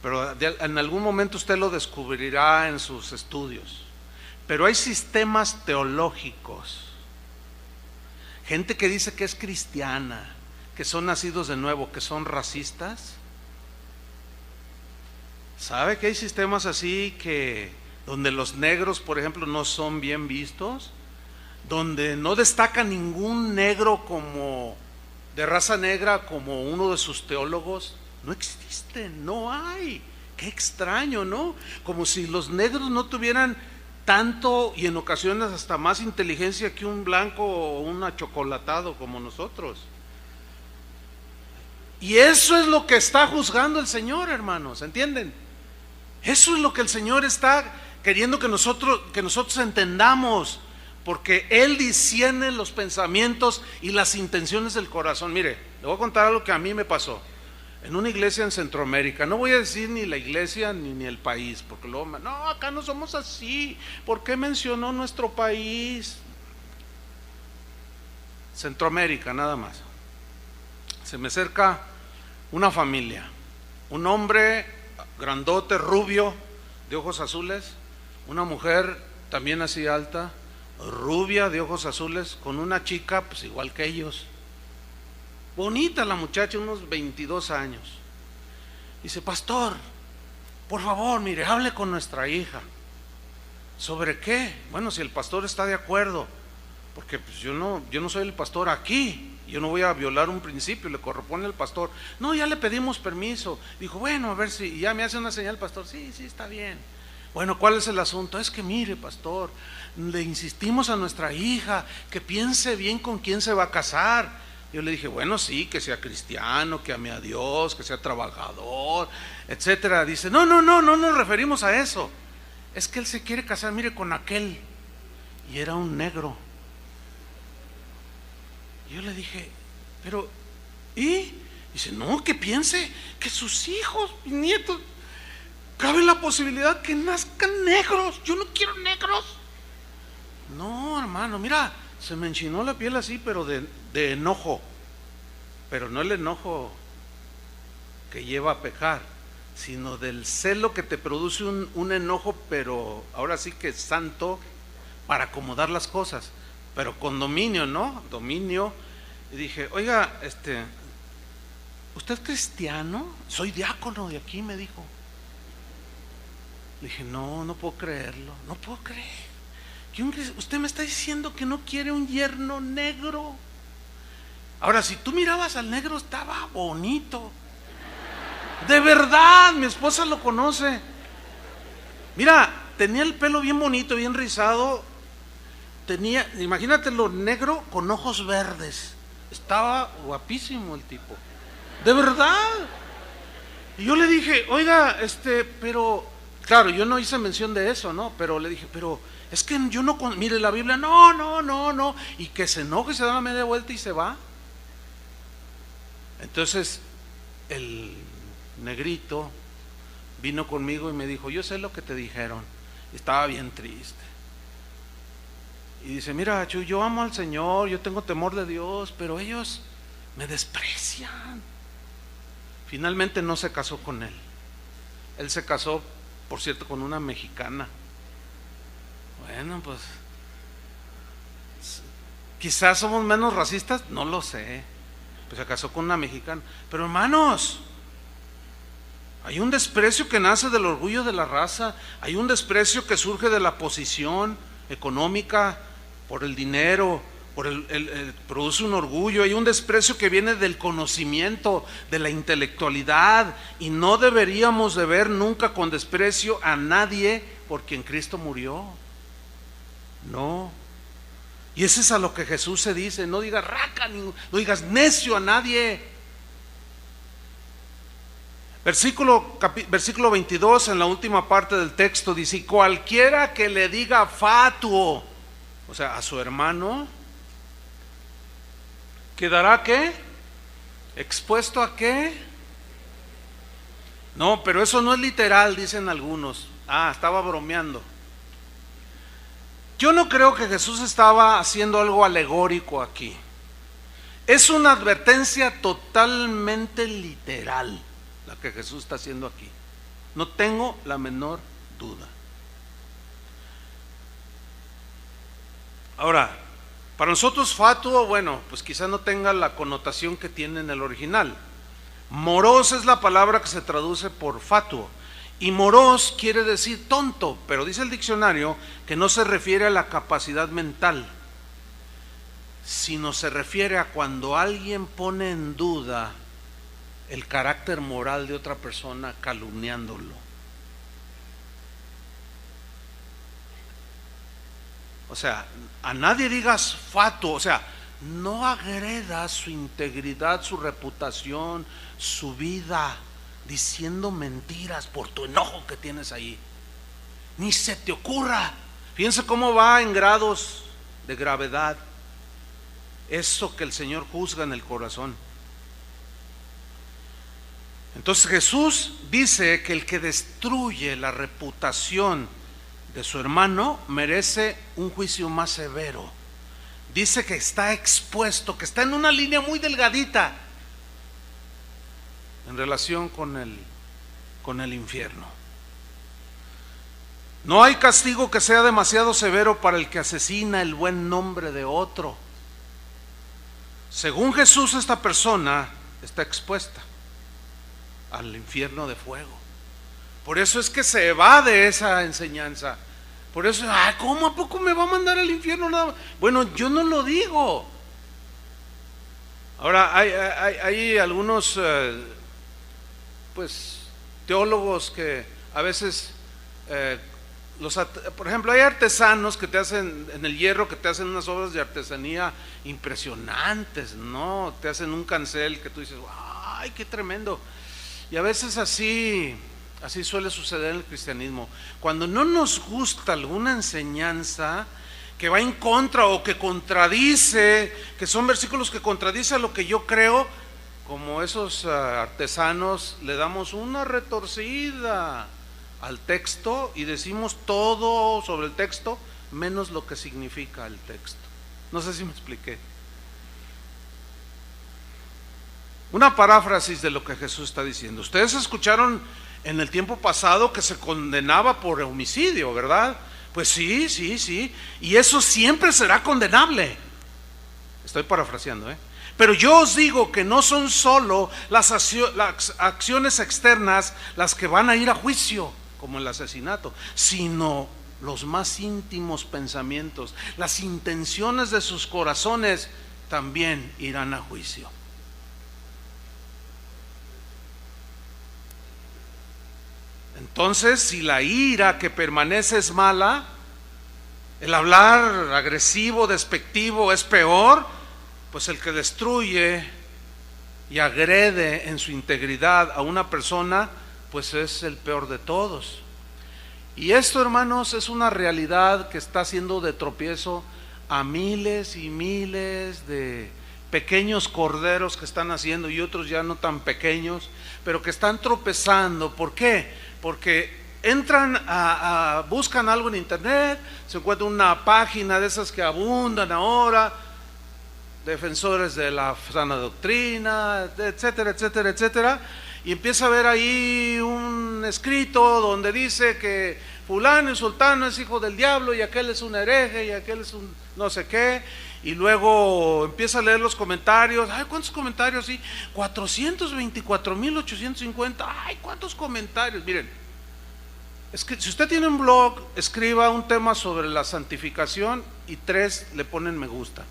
pero en algún momento usted lo descubrirá en sus estudios. Pero hay sistemas teológicos, gente que dice que es cristiana, que son nacidos de nuevo, que son racistas. ¿Sabe que hay sistemas así donde los negros, por ejemplo, no son bien vistos? Donde no destaca ningún negro como de raza negra como uno de sus teólogos. No existen, no hay. Qué extraño, ¿no? Como si los negros no tuvieran tanto y en ocasiones hasta más inteligencia que un blanco o un achocolatado como nosotros. Y eso es lo que está juzgando el Señor, hermanos, ¿entienden? Eso es lo que el Señor está queriendo que nosotros entendamos, porque Él discierne los pensamientos y las intenciones del corazón. Mire, le voy a contar algo que a mí me pasó en una iglesia en Centroamérica. No voy a decir ni la iglesia ni el país, porque luego no, acá no somos así. ¿Por qué mencionó nuestro país? Centroamérica, nada más. Se me acerca una familia, un hombre grandote, rubio, de ojos azules, una mujer también así alta, rubia, de ojos azules, con una chica pues igual que ellos, bonita la muchacha, unos 22 años. Dice: pastor, por favor, mire, hable con nuestra hija. ¿Sobre qué? Bueno, si el pastor está de acuerdo, porque pues yo no soy el pastor aquí, yo no voy a violar un principio, le corresponde al pastor. No, ya le pedimos permiso. Dijo: bueno, a ver si, y ya me hace una señal el pastor: sí, está bien. Bueno, ¿cuál es el asunto? Es que mire, pastor, le insistimos a nuestra hija que piense bien con quién se va a casar. Yo le dije, bueno, sí, que sea cristiano, que ame a Dios, que sea trabajador, etcétera. Dice, no nos referimos a eso. Es que él se quiere casar, mire, con aquel. Y era un negro. Yo le dije, pero, ¿y? Dice, no, que piense que sus hijos, mis nietos, cabe la posibilidad que nazcan negros. Yo no quiero negros. No, hermano, mira, se me enchinó la piel así, pero de enojo. Pero no el enojo que lleva a pecar, sino del celo que te produce un enojo, pero ahora sí que es santo, para acomodar las cosas, pero con dominio, ¿no? Dominio. Y dije, oiga, ¿usted es cristiano? Soy diácono de aquí, me dijo. Le dije, no puedo creerlo, no puedo creer. Usted me está diciendo que no quiere un yerno negro. Ahora, si tú mirabas al negro, estaba bonito. De verdad, mi esposa lo conoce. Mira, tenía el pelo bien bonito, bien rizado. Imagínatelo, negro con ojos verdes. Estaba guapísimo el tipo. De verdad. Y yo le dije, oiga, pero, claro, yo no hice mención de eso, ¿no? Pero le dije, pero es que yo no, mire la Biblia, no. Y que se enoje, se da una media vuelta y se va. Entonces, el negrito vino conmigo y me dijo, yo sé lo que te dijeron. Estaba bien triste. Y dice, mira, Chuy, yo amo al Señor, yo tengo temor de Dios, pero ellos me desprecian. Finalmente no se casó con él. Él se casó, por cierto, con una mexicana. Bueno, pues quizás somos menos racistas, no lo sé. Pues se casó con una mexicana. Pero hermanos, hay un desprecio que nace del orgullo de la raza. Hay un desprecio que surge de la posición económica, por el dinero, produce un orgullo. Hay un desprecio que viene del conocimiento, de la intelectualidad, y no deberíamos de ver nunca con desprecio a nadie por quien Cristo murió. No. Y eso es a lo que Jesús se dice, no digas raca, no digas necio a nadie. Versículo 22, en la última parte del texto dice, y cualquiera que le diga fatuo, o sea, a su hermano, ¿quedará qué? ¿Expuesto a qué? No, pero eso no es literal, dicen algunos. Estaba bromeando. Yo no creo que Jesús estaba haciendo algo alegórico aquí. Es una advertencia totalmente literal la que Jesús está haciendo aquí. No tengo la menor duda. Ahora, para nosotros fatuo, bueno, pues quizá no tenga la connotación que tiene en el original. Moros es la palabra que se traduce por fatuo. Y moros quiere decir tonto, pero dice el diccionario que no se refiere a la capacidad mental, sino se refiere a cuando alguien pone en duda el carácter moral de otra persona calumniándolo. O sea, a nadie digas fatuo, o sea, no agredas su integridad, su reputación, su vida, diciendo mentiras por tu enojo que tienes ahí. Ni se te ocurra. Fíjense cómo va en grados de gravedad eso que el Señor juzga en el corazón. Entonces Jesús dice que el que destruye la reputación de su hermano merece un juicio más severo. Dice que está expuesto, que está en una línea muy delgadita en relación con el infierno. No hay castigo que sea demasiado severo para el que asesina el buen nombre de otro. Según Jesús, esta persona está expuesta al infierno de fuego. Por eso es que se evade esa enseñanza. Por eso, ¿cómo a poco me va a mandar al infierno? Bueno, yo no lo digo. Ahora, hay algunos pues teólogos que a veces por ejemplo, hay artesanos que te hacen, en el hierro, que te hacen unas obras de artesanía impresionantes, ¿no? Te hacen un cancel que tú dices, ¡ay, qué tremendo! Y a veces así suele suceder en el cristianismo. Cuando no nos gusta alguna enseñanza que va en contra o que contradice, que son versículos que contradicen lo que yo creo, como esos artesanos, le damos una retorcida al texto y decimos todo sobre el texto menos lo que significa el texto. No sé si me expliqué. Una paráfrasis de lo que Jesús está diciendo. Ustedes escucharon en el tiempo pasado que se condenaba por homicidio, ¿verdad? Pues sí, y eso siempre será condenable. Estoy parafraseando, Pero yo os digo que no son solo las acciones externas las que van a ir a juicio, como el asesinato, sino los más íntimos pensamientos, las intenciones de sus corazones también irán a juicio. Entonces, si la ira que permanece es mala, el hablar agresivo, despectivo es peor, pues el que destruye y agrede en su integridad a una persona, pues es el peor de todos. Y esto, hermanos, es una realidad que está haciendo de tropiezo a miles y miles de pequeños corderos que están haciendo, y otros ya no tan pequeños, pero que están tropezando. ¿Por qué? Porque entran buscan algo en internet, se encuentra una página de esas que abundan ahora, defensores de la sana doctrina, etcétera, etcétera, etcétera, y empieza a ver ahí un escrito donde dice que fulano y sultano es hijo del diablo, y aquel es un hereje, y aquel es un no sé qué, y luego empieza a leer los comentarios. Ay, ¿cuántos comentarios? Sí, 424,850. Ay, ¿cuántos comentarios? Miren, es que si usted tiene un blog, escriba un tema sobre la santificación y 3 le ponen me gusta.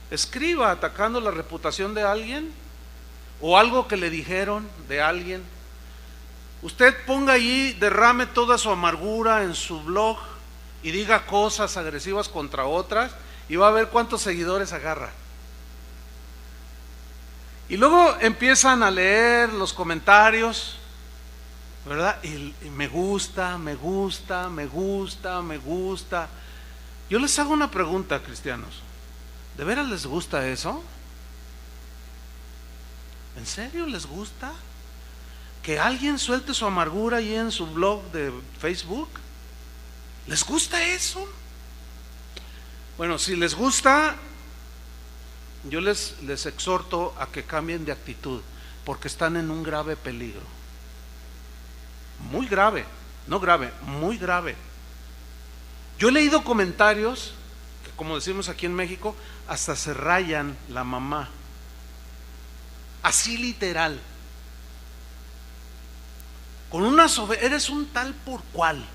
Escriba atacando la reputación de alguien o algo que le dijeron de alguien. Usted ponga allí, derrame toda su amargura en su blog y diga cosas agresivas contra otras, y va a ver cuántos seguidores agarra. Y luego empiezan a leer los comentarios, ¿verdad? Y me gusta, me gusta, me gusta, me gusta. Yo les hago una pregunta, cristianos. ¿De veras les gusta eso? ¿En serio les gusta que alguien suelte su amargura ahí en su blog de Facebook? ¿Les gusta eso? Bueno, si les gusta, yo les exhorto a que cambien de actitud, porque están en un grave peligro. Muy grave, no grave, muy grave. Yo he leído comentarios que, como decimos aquí en México, hasta se rayan la mamá. Así literal. Con una eres un tal por cual,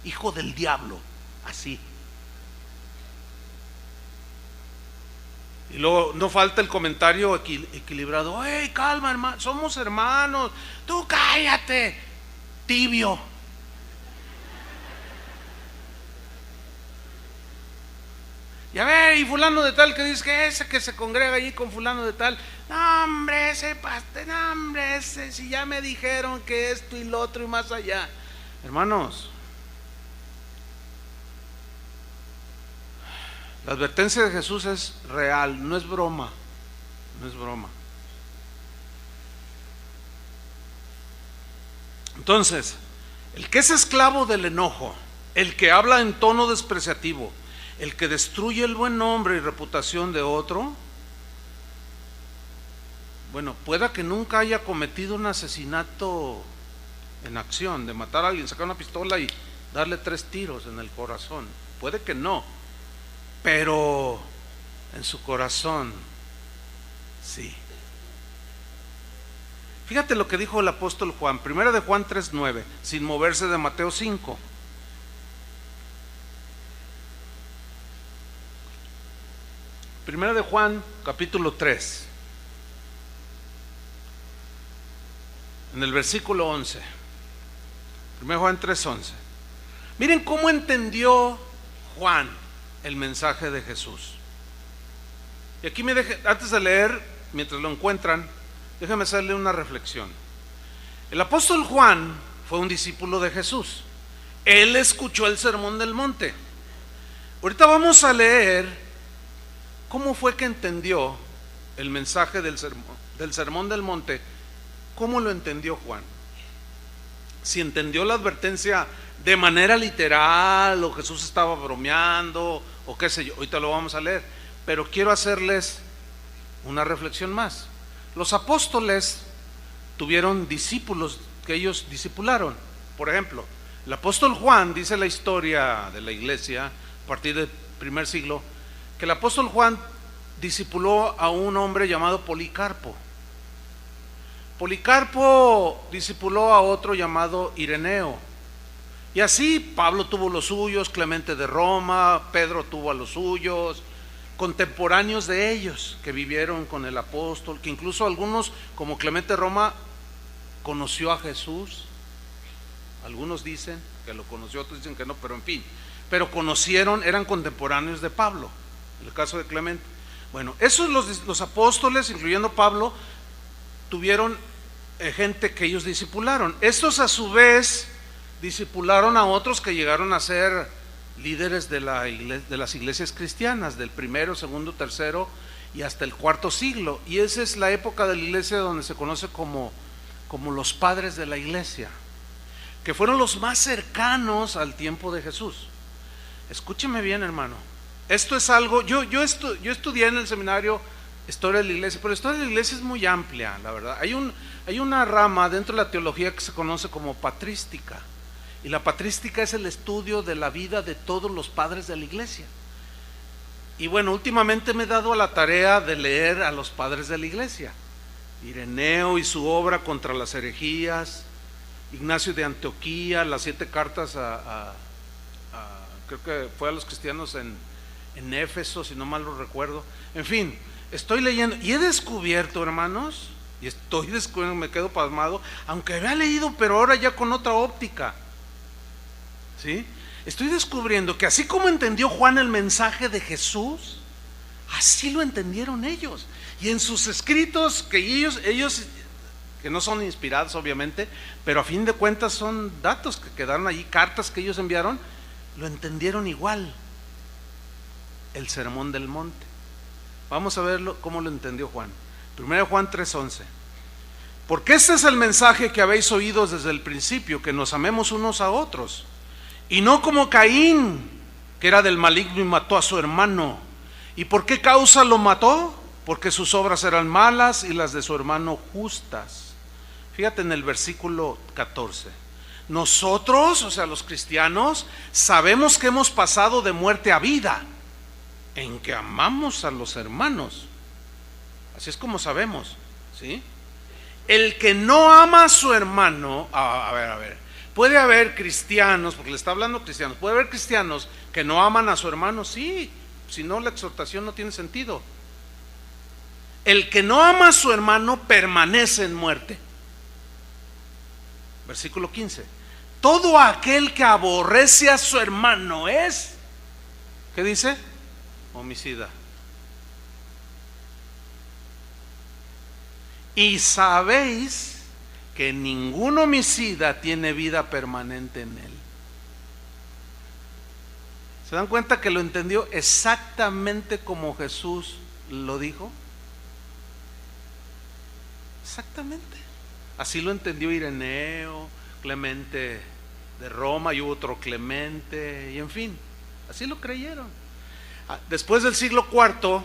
hijo del diablo, así. Y luego no falta el comentario equilibrado. ¡Hey, calma, hermano! Somos hermanos. Tú cállate, tibio. Y a ver, y fulano de tal que dice que ese que se congrega allí con fulano de tal, no hombre, ese pastor, no hombre, ese, si ya me dijeron que esto y lo otro y más allá. Hermanos, la advertencia de Jesús es real, no es broma, no es broma. Entonces, el que es esclavo del enojo, el que habla en tono despreciativo, el que destruye el buen nombre y reputación de otro, bueno, pueda que nunca haya cometido un asesinato en acción, de matar a alguien, sacar una pistola y darle 3 tiros en el corazón, puede que no, pero en su corazón sí. Fíjate lo que dijo el apóstol Juan, 1 de Juan 3:9, sin moverse de Mateo 5. Primera de Juan, capítulo 3, en el versículo 11. 1 Juan 3:11. Miren cómo entendió Juan el mensaje de Jesús. Y aquí antes de leer, mientras lo encuentran, déjenme hacerle una reflexión. El apóstol Juan fue un discípulo de Jesús. Él escuchó el sermón del monte. Ahorita vamos a leer cómo fue que entendió el mensaje del sermón del monte. ¿Cómo lo entendió Juan? Si entendió la advertencia de manera literal, o Jesús estaba bromeando, o qué sé yo, ahorita lo vamos a leer, pero quiero hacerles una reflexión más. Los apóstoles tuvieron discípulos que ellos discipularon. Por ejemplo, el apóstol Juan, dice la historia de la iglesia a partir del primer siglo, que el apóstol Juan discipuló a un hombre llamado Policarpo. Policarpo discipuló a otro llamado Ireneo. Y así Pablo tuvo los suyos, Clemente de Roma, Pedro tuvo a los suyos, contemporáneos de ellos que vivieron con el apóstol, que incluso algunos, como Clemente de Roma, conoció a Jesús. Algunos dicen que lo conoció, otros dicen que no, pero en fin, pero conocieron, eran contemporáneos de Pablo, en el caso de Clemente. Bueno, esos los apóstoles, incluyendo Pablo, tuvieron gente que ellos discipularon. Estos a su vez discipularon a otros que llegaron a ser líderes de las iglesias cristianas, del primero, segundo, tercero y hasta el cuarto siglo. Y esa es la época de la iglesia donde se conoce como los padres de la iglesia, que fueron los más cercanos al tiempo de Jesús. Escúcheme bien, hermano. Esto es algo, yo estudié en el seminario historia de la iglesia, pero la historia de la iglesia es muy amplia, la verdad. Hay una rama dentro de la teología que se conoce como patrística, y la patrística es el estudio de la vida de todos los padres de la iglesia. Y bueno, últimamente me he dado a la tarea de leer a los padres de la iglesia: Ireneo y su obra contra las herejías, Ignacio de Antioquía, las 7 cartas creo que fue a los cristianos en Éfeso, si no mal lo recuerdo. En fin, estoy leyendo y he descubierto, hermanos, y estoy descubriendo, me quedo pasmado, aunque había leído, pero ahora ya con otra óptica, ¿sí? Estoy descubriendo que así como entendió Juan el mensaje de Jesús, así lo entendieron ellos. Y en sus escritos, que ellos que no son inspirados obviamente, pero a fin de cuentas son datos que quedaron allí, cartas que ellos enviaron, lo entendieron igual, el sermón del monte. Vamos a verlo cómo lo entendió Juan. 1 Juan 3:11. Porque este es el mensaje que habéis oído desde el principio, que nos amemos unos a otros, y no como Caín, que era del maligno y mató a su hermano. ¿Y por qué causa lo mató? Porque sus obras eran malas y las de su hermano justas. Fíjate en el versículo 14. Nosotros, o sea los cristianos, sabemos que hemos pasado de muerte a vida, en que amamos a los hermanos. Así es como sabemos, ¿sí? El que no ama a su hermano, a ver, puede haber cristianos, porque le está hablando cristianos, puede haber cristianos que no aman a su hermano, sí, si no la exhortación no tiene sentido. El que no ama a su hermano permanece en muerte. Versículo 15. Todo aquel que aborrece a su hermano es, ¿qué dice? Homicida. Y sabéis que ningún homicida tiene vida permanente en él. ¿Se dan cuenta que lo entendió exactamente como Jesús lo dijo? Exactamente. Así lo entendió Ireneo, Clemente de Roma, y hubo otro Clemente, y en fin, así lo creyeron. Después del siglo IV,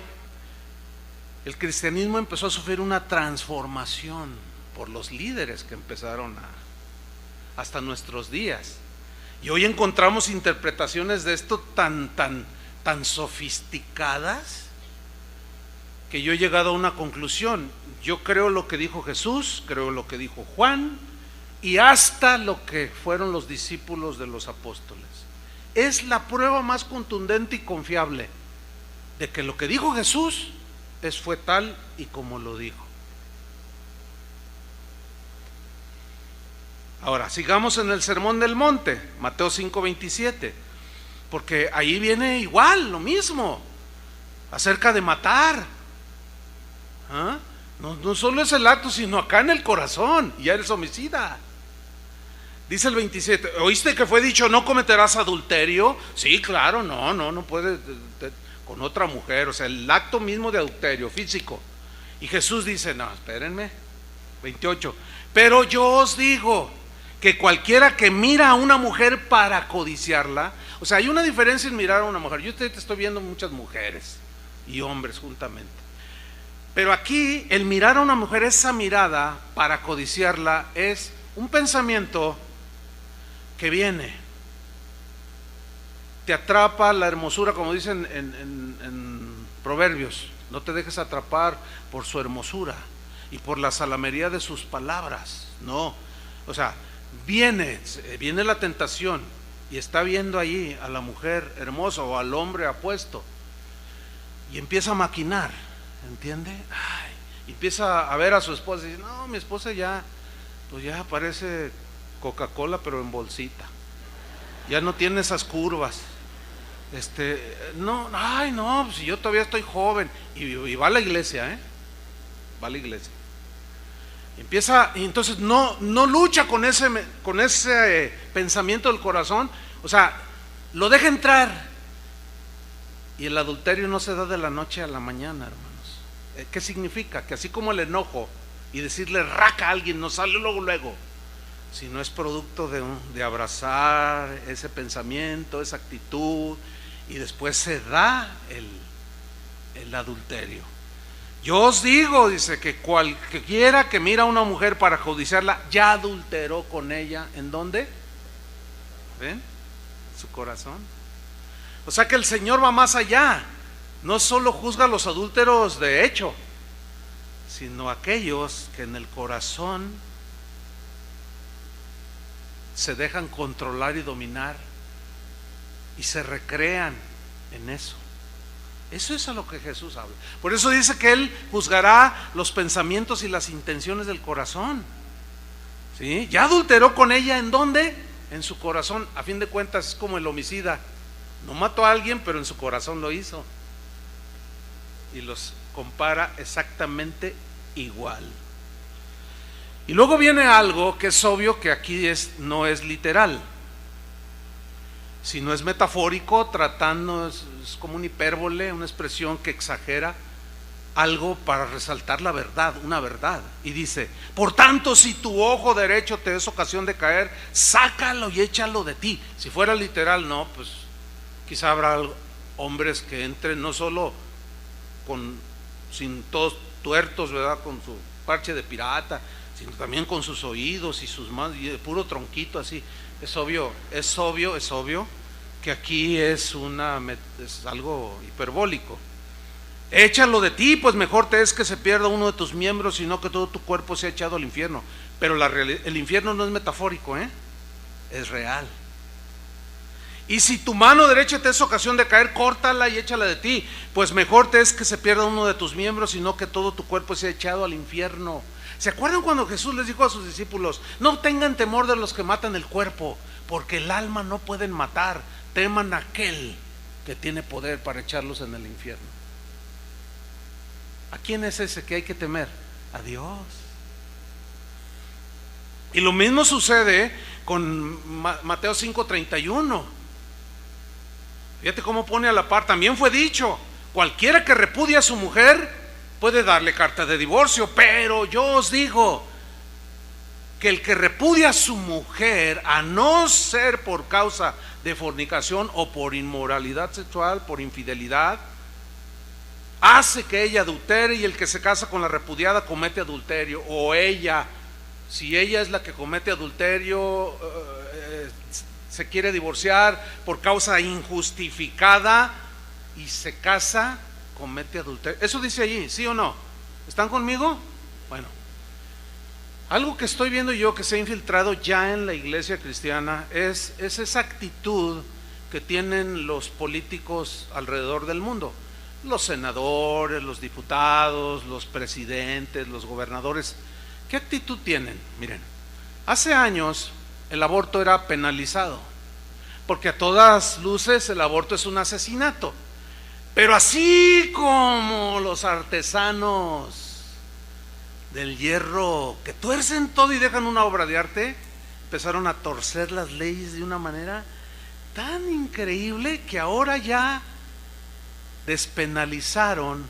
el cristianismo empezó a sufrir una transformación por los líderes que empezaron hasta nuestros días. Y hoy encontramos interpretaciones de esto tan sofisticadas que yo he llegado a una conclusión. Yo creo lo que dijo Jesús, creo lo que dijo Juan y hasta lo que fueron los discípulos de los apóstoles. Es la prueba más contundente y confiable de que lo que dijo Jesús fue tal y como lo dijo. Ahora, sigamos en el Sermón del Monte, Mateo 5:27, porque ahí viene igual, lo mismo, acerca de matar. ¿Ah? No solo es el acto, sino acá en el corazón, ya eres homicida. Dice el 27, ¿oíste que fue dicho no cometerás adulterio? Sí, claro, no puedes con otra mujer, o sea, el acto mismo de adulterio físico. Y Jesús dice, no, espérenme, 28, pero yo os digo que cualquiera que mira a una mujer para codiciarla, o sea, hay una diferencia en mirar a una mujer. Yo te estoy viendo muchas mujeres y hombres juntamente, pero aquí el mirar a una mujer, esa mirada para codiciarla, es un pensamiento que viene, te atrapa la hermosura, como dicen en Proverbios, no te dejes atrapar por su hermosura y por la salamería de sus palabras, no, o sea, viene la tentación y está viendo allí a la mujer hermosa o al hombre apuesto y empieza a maquinar, ¿entiende? Y empieza a ver a su esposa y dice, no, mi esposa ya, pues ya parece Coca-Cola pero en bolsita, ya no tiene esas curvas, no, pues si yo todavía estoy joven, y va a la iglesia, va a la iglesia, empieza, y entonces no lucha con ese pensamiento del corazón, o sea, lo deja entrar, y el adulterio no se da de la noche a la mañana, hermanos. ¿Qué significa? Que así como el enojo y decirle raca a alguien no sale luego, sino es producto de abrazar ese pensamiento, esa actitud, y después se da el adulterio. Yo os digo, dice, que cualquiera que mira a una mujer para codiciarla, ya adulteró con ella. ¿En dónde? ¿Ven? Su corazón. O sea que el Señor va más allá, no solo juzga a los adúlteros de hecho, sino aquellos que en el corazón se dejan controlar y dominar y se recrean en eso. Eso es a lo que Jesús habla. Por eso dice que Él juzgará los pensamientos y las intenciones del corazón. ¿Sí? Ya adulteró con ella, ¿en dónde? En su corazón. A fin de cuentas es como el homicida, no mató a alguien, pero en su corazón lo hizo. Y los compara exactamente igual. Y luego viene algo que es obvio que aquí no es literal, sino es metafórico, es como una hipérbole, una expresión que exagera algo para resaltar la verdad, una verdad. Y dice, por tanto, si tu ojo derecho te es ocasión de caer, sácalo y échalo de ti. Si fuera literal, no, pues quizá habrá hombres que entren no solo sin todos tuertos, ¿verdad?, con su parche de pirata, sino también con sus oídos y sus manos, y de puro tronquito así. Es obvio que aquí es algo hiperbólico. Échalo de ti, pues mejor te es que se pierda uno de tus miembros, sino que todo tu cuerpo sea echado al infierno. Pero el infierno no es metafórico, es real. Y si tu mano derecha te es ocasión de caer, córtala y échala de ti, pues mejor te es que se pierda uno de tus miembros, sino que todo tu cuerpo sea echado al infierno. ¿Se acuerdan cuando Jesús les dijo a sus discípulos, no tengan temor de los que matan el cuerpo, porque el alma no pueden matar, teman a aquel que tiene poder para echarlos en el infierno? ¿A quién es ese que hay que temer? A Dios. Y lo mismo sucede con Mateo 5:31. Fíjate cómo pone a la par, también fue dicho, cualquiera que repudie a su mujer puede darle carta de divorcio, pero yo os digo que el que repudia a su mujer, a no ser por causa de fornicación o por inmoralidad sexual, por infidelidad, hace que ella adultere, y el que se casa con la repudiada comete adulterio. O ella, si ella es la que comete adulterio, se quiere divorciar por causa injustificada y se casa, comete adulterio. Eso dice allí, ¿sí o no? ¿Están conmigo? Bueno, algo que estoy viendo yo que se ha infiltrado ya en la iglesia cristiana es esa actitud que tienen los políticos alrededor del mundo. Los senadores, los diputados, los presidentes, los gobernadores. ¿Qué actitud tienen? Miren, Hace años el aborto era penalizado, porque a todas luces el aborto es un asesinato. Pero así como los artesanos del hierro que tuercen todo y dejan una obra de arte, empezaron a torcer las leyes de una manera tan increíble que ahora ya despenalizaron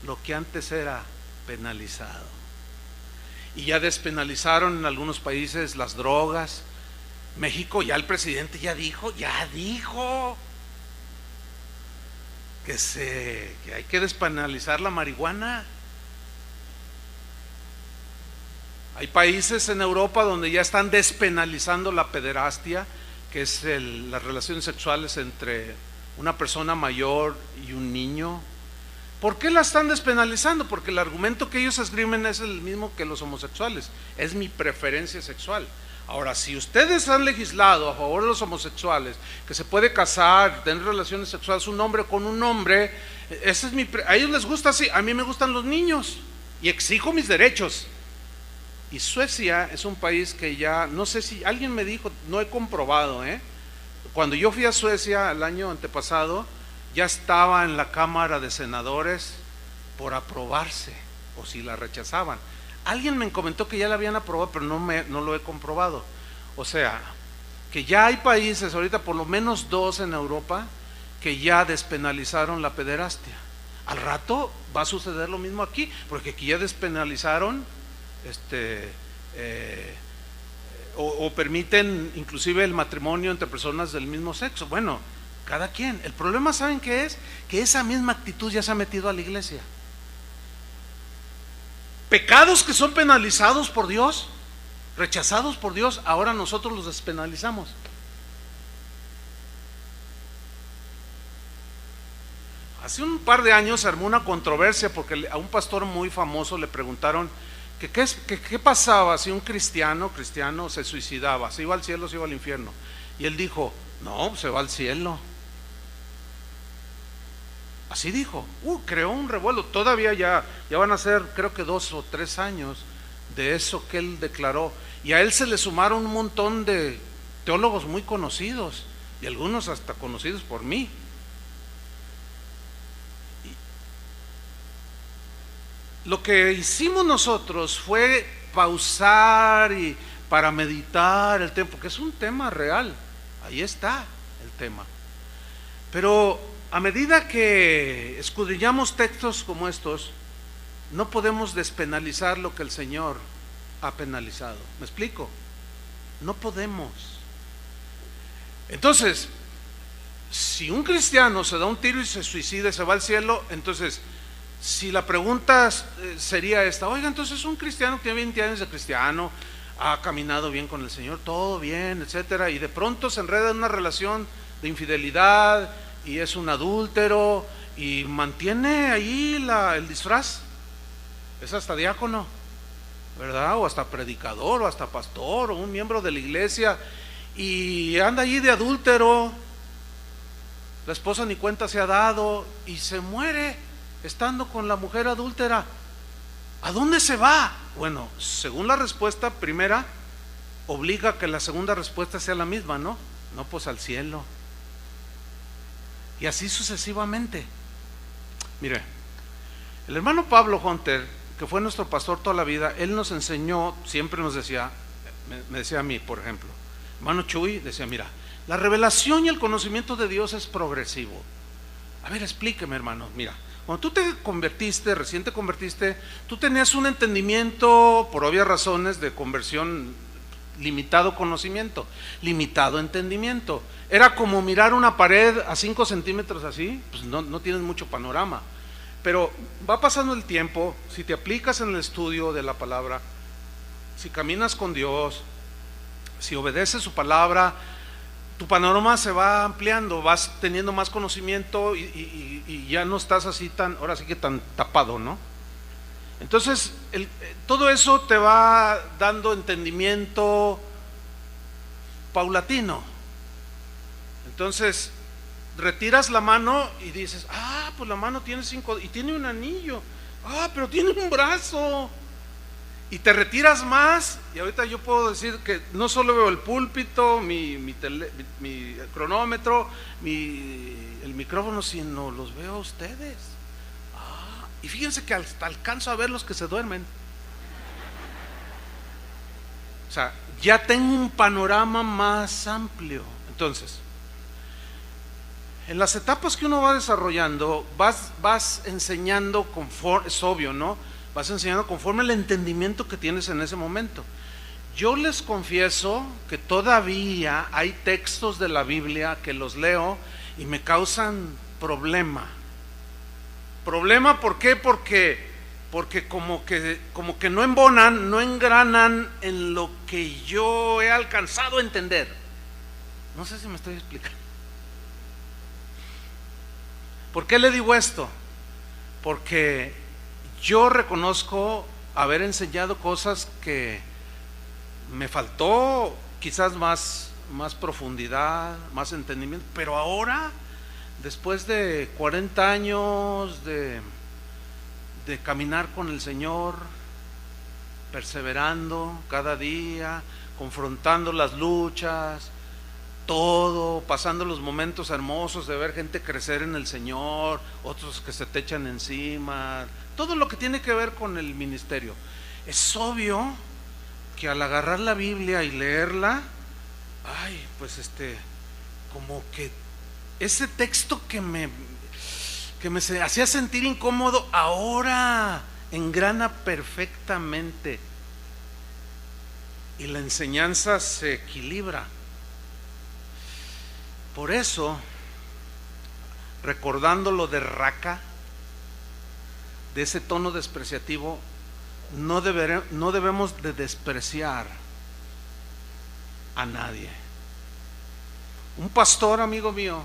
lo que antes era penalizado. Y ya despenalizaron en algunos países las drogas. México, ya el presidente ya dijo que hay que despenalizar la marihuana. Hay países en Europa donde ya están despenalizando la pederastia, que es las relaciones sexuales entre una persona mayor y un niño. ¿Por qué la están despenalizando? Porque el argumento que ellos esgrimen es el mismo que los homosexuales: es mi preferencia sexual. Ahora, si ustedes han legislado a favor de los homosexuales, que se puede casar, tener relaciones sexuales un hombre con un hombre, a ellos les gusta así, a mí me gustan los niños y exijo mis derechos. Y Suecia es un país que ya, no sé si alguien me dijo, no he comprobado, cuando yo fui a Suecia el año antepasado, ya estaba en la Cámara de Senadores por aprobarse, o si la rechazaban. Alguien me comentó que ya la habían aprobado, pero no lo he comprobado. O sea, que ya hay países, ahorita por lo menos 2 en Europa, que ya despenalizaron la pederastia. Al rato va a suceder lo mismo aquí, porque aquí ya despenalizaron o permiten inclusive el matrimonio entre personas del mismo sexo. Bueno, cada quien. El problema, ¿saben qué es? Que esa misma actitud ya se ha metido a la iglesia. Pecados que son penalizados por Dios, rechazados por Dios, ahora nosotros los despenalizamos. Hace un par de años se armó una controversia porque a un pastor muy famoso le preguntaron que qué pasaba si un cristiano se suicidaba, se iba al cielo, se iba al infierno. Y él dijo: no, se va al cielo. Así dijo. Creó un revuelo. Todavía ya van a ser, creo que 2 o 3 años de eso que él declaró. Y a él se le sumaron un montón de teólogos muy conocidos, y algunos hasta conocidos por mí. Lo que hicimos nosotros fue pausar y para meditar el tema, porque es un tema real. Ahí está el tema. Pero a medida que escudriñamos textos como estos, no podemos despenalizar lo que el Señor ha penalizado. ¿Me explico? No podemos. Entonces, si un cristiano se da un tiro y se suicida y se va al cielo, entonces, si la pregunta sería esta: oiga, entonces un cristiano que tiene 20 años de cristiano, ha caminado bien con el Señor, todo bien, etcétera, y de pronto se enreda en una relación de infidelidad y es un adúltero y mantiene ahí el disfraz, es hasta diácono, ¿verdad? O hasta predicador, o hasta pastor, o un miembro de la iglesia, y anda allí de adúltero, la esposa ni cuenta se ha dado y se muere estando con la mujer adúltera. ¿A dónde se va? Bueno, según la respuesta primera, obliga a que la segunda respuesta sea la misma, ¿no? No, pues al cielo. Y así sucesivamente. Mire, el hermano Pablo Hunter, que fue nuestro pastor toda la vida, él nos enseñó, siempre nos decía, me decía a mí, por ejemplo, hermano Chuy, decía: mira, la revelación y el conocimiento de Dios es progresivo. A ver, explíqueme, hermano. Mira, cuando tú te convertiste, recién te convertiste, tú tenías un entendimiento, por obvias razones de conversión, limitado conocimiento, limitado entendimiento. Era como mirar una pared a 5 centímetros así, pues no tienes mucho panorama. Pero va pasando el tiempo, si te aplicas en el estudio de la palabra, si caminas con Dios, si obedeces su palabra, tu panorama se va ampliando, vas teniendo más conocimiento y ya no estás así ahora sí que tan tapado, ¿no? Entonces, todo eso te va dando entendimiento paulatino. Entonces, retiras la mano y dices: pues la mano tiene 5 y tiene un anillo, pero tiene un brazo. Y te retiras más, y ahorita yo puedo decir que no solo veo el púlpito, mi cronómetro, el micrófono, sino los veo a ustedes. Y fíjense que hasta alcanzo a ver los que se duermen. O sea, ya tengo un panorama más amplio. Entonces, en las etapas que uno va desarrollando, vas enseñando conforme, es obvio, ¿no? Vas enseñando conforme el entendimiento que tienes en ese momento. Yo les confieso que todavía hay textos de la Biblia que los leo y me causan problema. ¿Problema por qué? Porque como que no embonan, no engranan en lo que yo he alcanzado a entender. No sé si me estoy explicando. ¿Por qué le digo esto? Porque yo reconozco haber enseñado cosas que me faltó quizás más profundidad, más entendimiento, pero ahora, después de 40 años de caminar con el Señor, perseverando cada día, confrontando las luchas, todo, pasando los momentos hermosos de ver gente crecer en el Señor, otros que se te echan encima, todo lo que tiene que ver con el ministerio. Es obvio que al agarrar la Biblia y leerla, pues como que ese texto que me hacía sentir incómodo, ahora engrana perfectamente y la enseñanza se equilibra. Por eso, recordando lo de Raca, de ese tono despreciativo, no debemos de despreciar a nadie. Un pastor amigo mío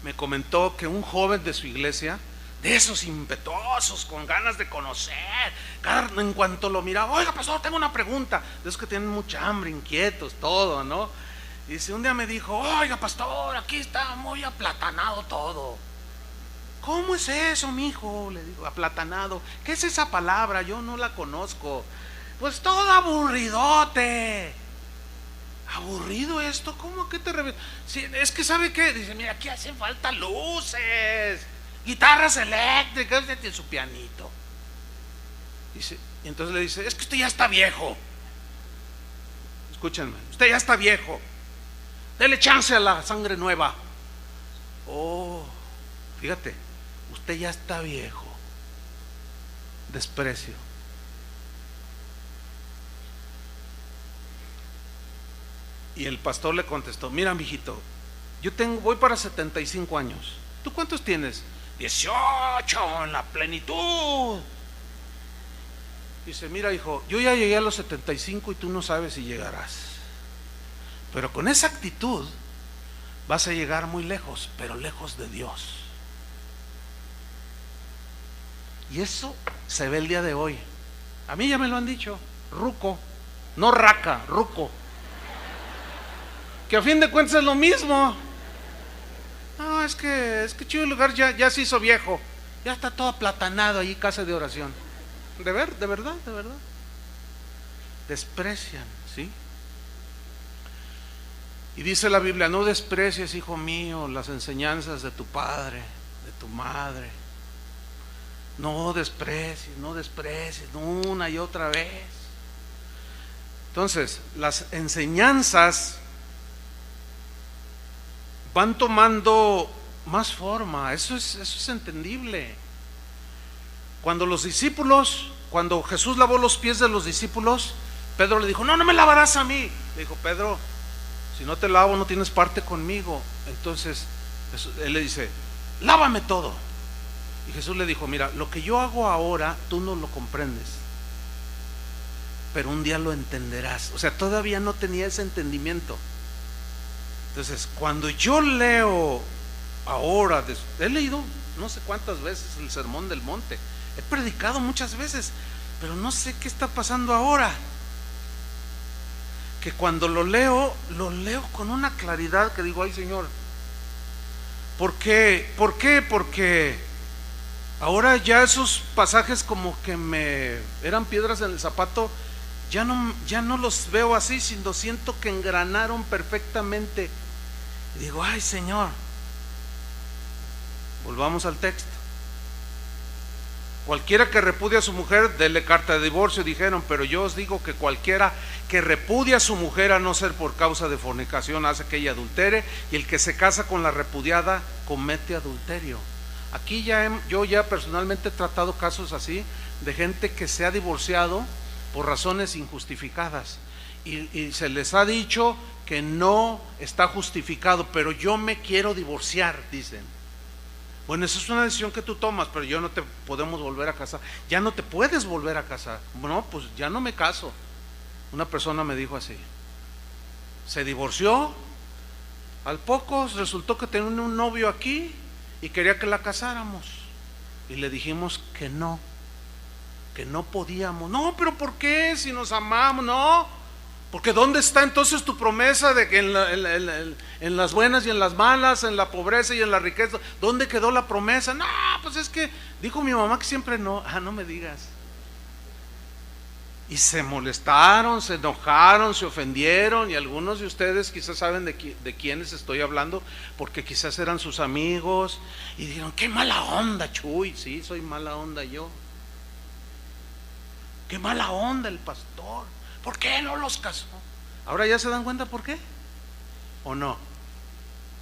me comentó que un joven de su iglesia, de esos impetuosos, con ganas de conocer, en cuanto lo miraba, oiga pastor, tengo una pregunta, de esos que tienen mucha hambre, inquietos, todo, ¿no? Y dice, un día me dijo, oiga pastor, aquí está muy aplatanado todo. ¿Cómo es eso, mijo? Le digo, aplatanado. ¿Qué es esa palabra? Yo no la conozco. Pues todo aburridote. ¿Aburrido esto? ¿Cómo? ¿A qué te refieres? Sí, es que ¿sabe qué? Dice, mira, aquí hacen falta luces, guitarras eléctricas, tiene su pianito. Dice, y entonces le dice, es que usted ya está viejo. Escúchenme, usted ya está viejo. Dele chance a la sangre nueva. Oh, fíjate, usted ya está viejo. Desprecio. Y el pastor le contestó, mira, mijito, voy para 75 años. ¿Tú cuántos tienes? 18, en la plenitud. Dice, mira, hijo, yo ya llegué a los 75 y tú no sabes si llegarás. Pero con esa actitud vas a llegar muy lejos, pero lejos de Dios. Y eso se ve el día de hoy. A mí ya me lo han dicho, ruco, no raca, ruco. Que a fin de cuentas es lo mismo. No, es que chido lugar ya se hizo viejo. Ya está todo aplatanado ahí, casa de oración. De verdad. Desprecian, ¿sí? Y dice la Biblia, no desprecies, hijo mío, las enseñanzas de tu padre, de tu madre. No desprecies, una y otra vez. Entonces, las enseñanzas van tomando más forma, eso es entendible. Cuando Jesús lavó los pies de los discípulos, Pedro le dijo, no me lavarás a mí. Le dijo, Pedro, si no te lavo no tienes parte conmigo. Entonces él le dice, lávame todo. Y Jesús le dijo, mira, lo que yo hago ahora tú no lo comprendes, pero un día lo entenderás. O sea, todavía no tenía ese entendimiento. Entonces, cuando yo leo ahora, he leído no sé cuántas veces el Sermón del Monte, he predicado muchas veces, pero no sé qué está pasando ahora. Que cuando lo leo con una claridad que digo, ay Señor, ¿por qué? Porque Ahora ya esos pasajes como que me eran piedras en el zapato, ya no los veo así, sino siento que engranaron perfectamente. Y digo, ay Señor, volvamos al texto. Cualquiera que repudia a su mujer, dele carta de divorcio, dijeron, pero yo os digo que cualquiera que repudia a su mujer, a no ser por causa de fornicación, hace que ella adultere, y el que se casa con la repudiada comete adulterio. Aquí yo ya personalmente he tratado casos así, de gente que se ha divorciado por razones injustificadas, y se les ha dicho que no está justificado, pero yo me quiero divorciar, dicen. Bueno, esa es una decisión que tú tomas, pero yo no te podemos volver a casar. Ya no te puedes volver a casar. Bueno, pues ya no me caso. Una persona me dijo así. Se divorció. Al poco resultó que tenía un novio aquí y quería que la casáramos. Y le dijimos que no podíamos. No, pero ¿por qué? Si nos amamos, no. Porque ¿dónde está entonces tu promesa de que en las buenas y en las malas, en la pobreza y en la riqueza, ¿dónde quedó la promesa? No, pues es que dijo mi mamá que siempre no. No me digas. Y se molestaron, se enojaron, se ofendieron, y algunos de ustedes quizás saben de quiénes estoy hablando, porque quizás eran sus amigos, y dijeron, qué mala onda, Chuy. Sí, soy mala onda yo. Qué mala onda el pastor. ¿Por qué no los casó? Ahora ya se dan cuenta por qué, ¿o no?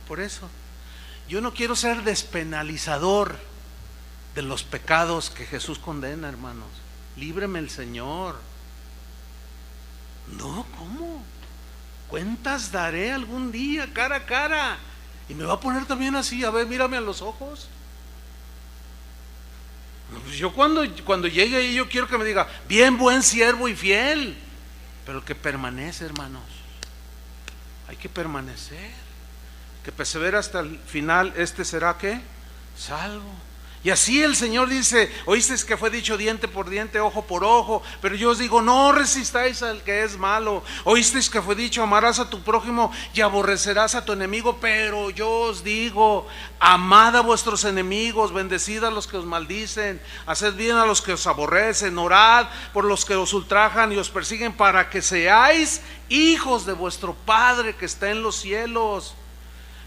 Por eso yo no quiero ser despenalizador de los pecados que Jesús condena, hermanos. Líbreme el Señor. No, ¿cómo? Cuentas daré algún día, cara a cara. Y me va a poner también así, a ver, mírame a los ojos. Pues yo cuando llegue ahí, yo quiero que me diga, bien, buen siervo y fiel. Pero que permanece, hermanos. Hay que permanecer. Que persevera hasta el final, este será ¿qué? Salvo. Y así el Señor dice, oísteis que fue dicho diente por diente, ojo por ojo, pero yo os digo, no resistáis al que es malo. Oísteis que fue dicho, amarás a tu prójimo y aborrecerás a tu enemigo, pero yo os digo, amad a vuestros enemigos, bendecid a los que os maldicen, haced bien a los que os aborrecen, orad por los que os ultrajan y os persiguen, para que seáis hijos de vuestro Padre que está en los cielos,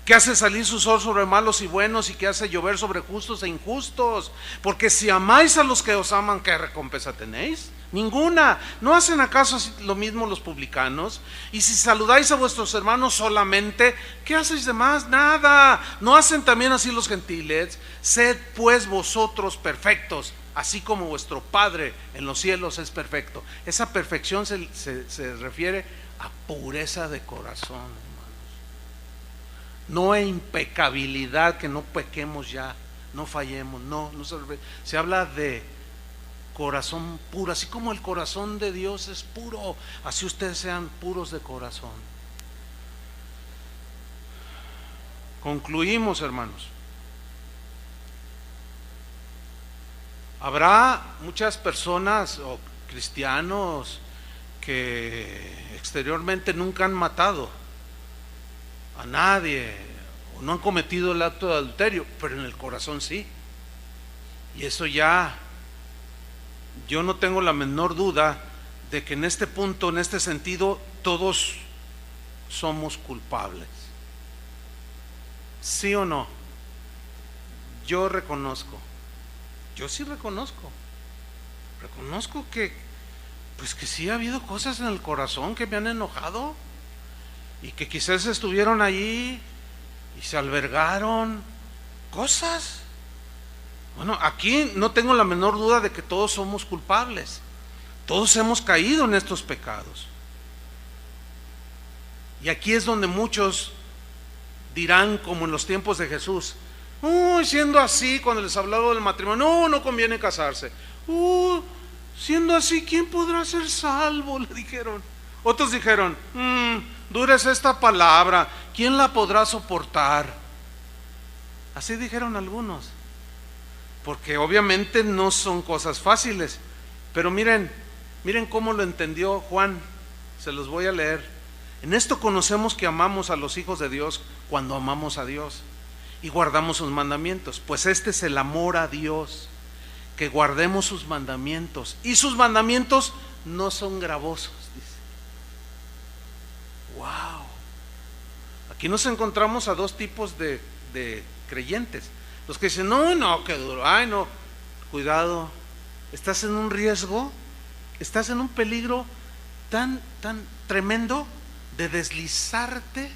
que hace salir su sol sobre malos y buenos, y que hace llover sobre justos e injustos. Porque si amáis a los que os aman, ¿qué recompensa tenéis? Ninguna. ¿No hacen acaso lo mismo los publicanos? Y si saludáis a vuestros hermanos solamente, ¿qué hacéis de más? Nada. ¿No hacen también así los gentiles? Sed pues vosotros perfectos, así como vuestro Padre en los cielos es perfecto. Esa perfección se refiere a pureza de corazón. No impecabilidad, que no pequemos ya, no fallemos, no se habla de corazón puro, así como el corazón de Dios es puro, así ustedes sean puros de corazón. Concluimos, hermanos. Habrá muchas personas o cristianos que exteriormente nunca han matado a nadie, o no han cometido el acto de adulterio, pero en el corazón sí. Y eso ya, yo no tengo la menor duda de que en este punto, en este sentido, todos somos culpables. ¿Sí o no? Yo reconozco, yo sí reconozco que, pues que sí ha habido cosas en el corazón que me han enojado, y que quizás estuvieron allí y se albergaron cosas. Bueno, aquí no tengo la menor duda de que todos somos culpables. Todos hemos caído en estos pecados. Y aquí es donde muchos dirán, como en los tiempos de Jesús, siendo así, cuando les hablaba del matrimonio, no conviene casarse. Siendo así, ¿quién podrá ser salvo?, le dijeron. Otros dijeron, dura es esta palabra, ¿quién la podrá soportar? Así dijeron algunos, porque obviamente no son cosas fáciles. Pero miren cómo lo entendió Juan. Se los voy a leer. En esto conocemos que amamos a los hijos de Dios, cuando amamos a Dios y guardamos sus mandamientos. Pues este es el amor a Dios, que guardemos sus mandamientos. Y sus mandamientos no son gravosos, dice. Wow. Aquí nos encontramos a dos tipos de creyentes. Los que dicen, no, qué duro, ay no, cuidado, estás en un riesgo, estás en un peligro tan tremendo de deslizarte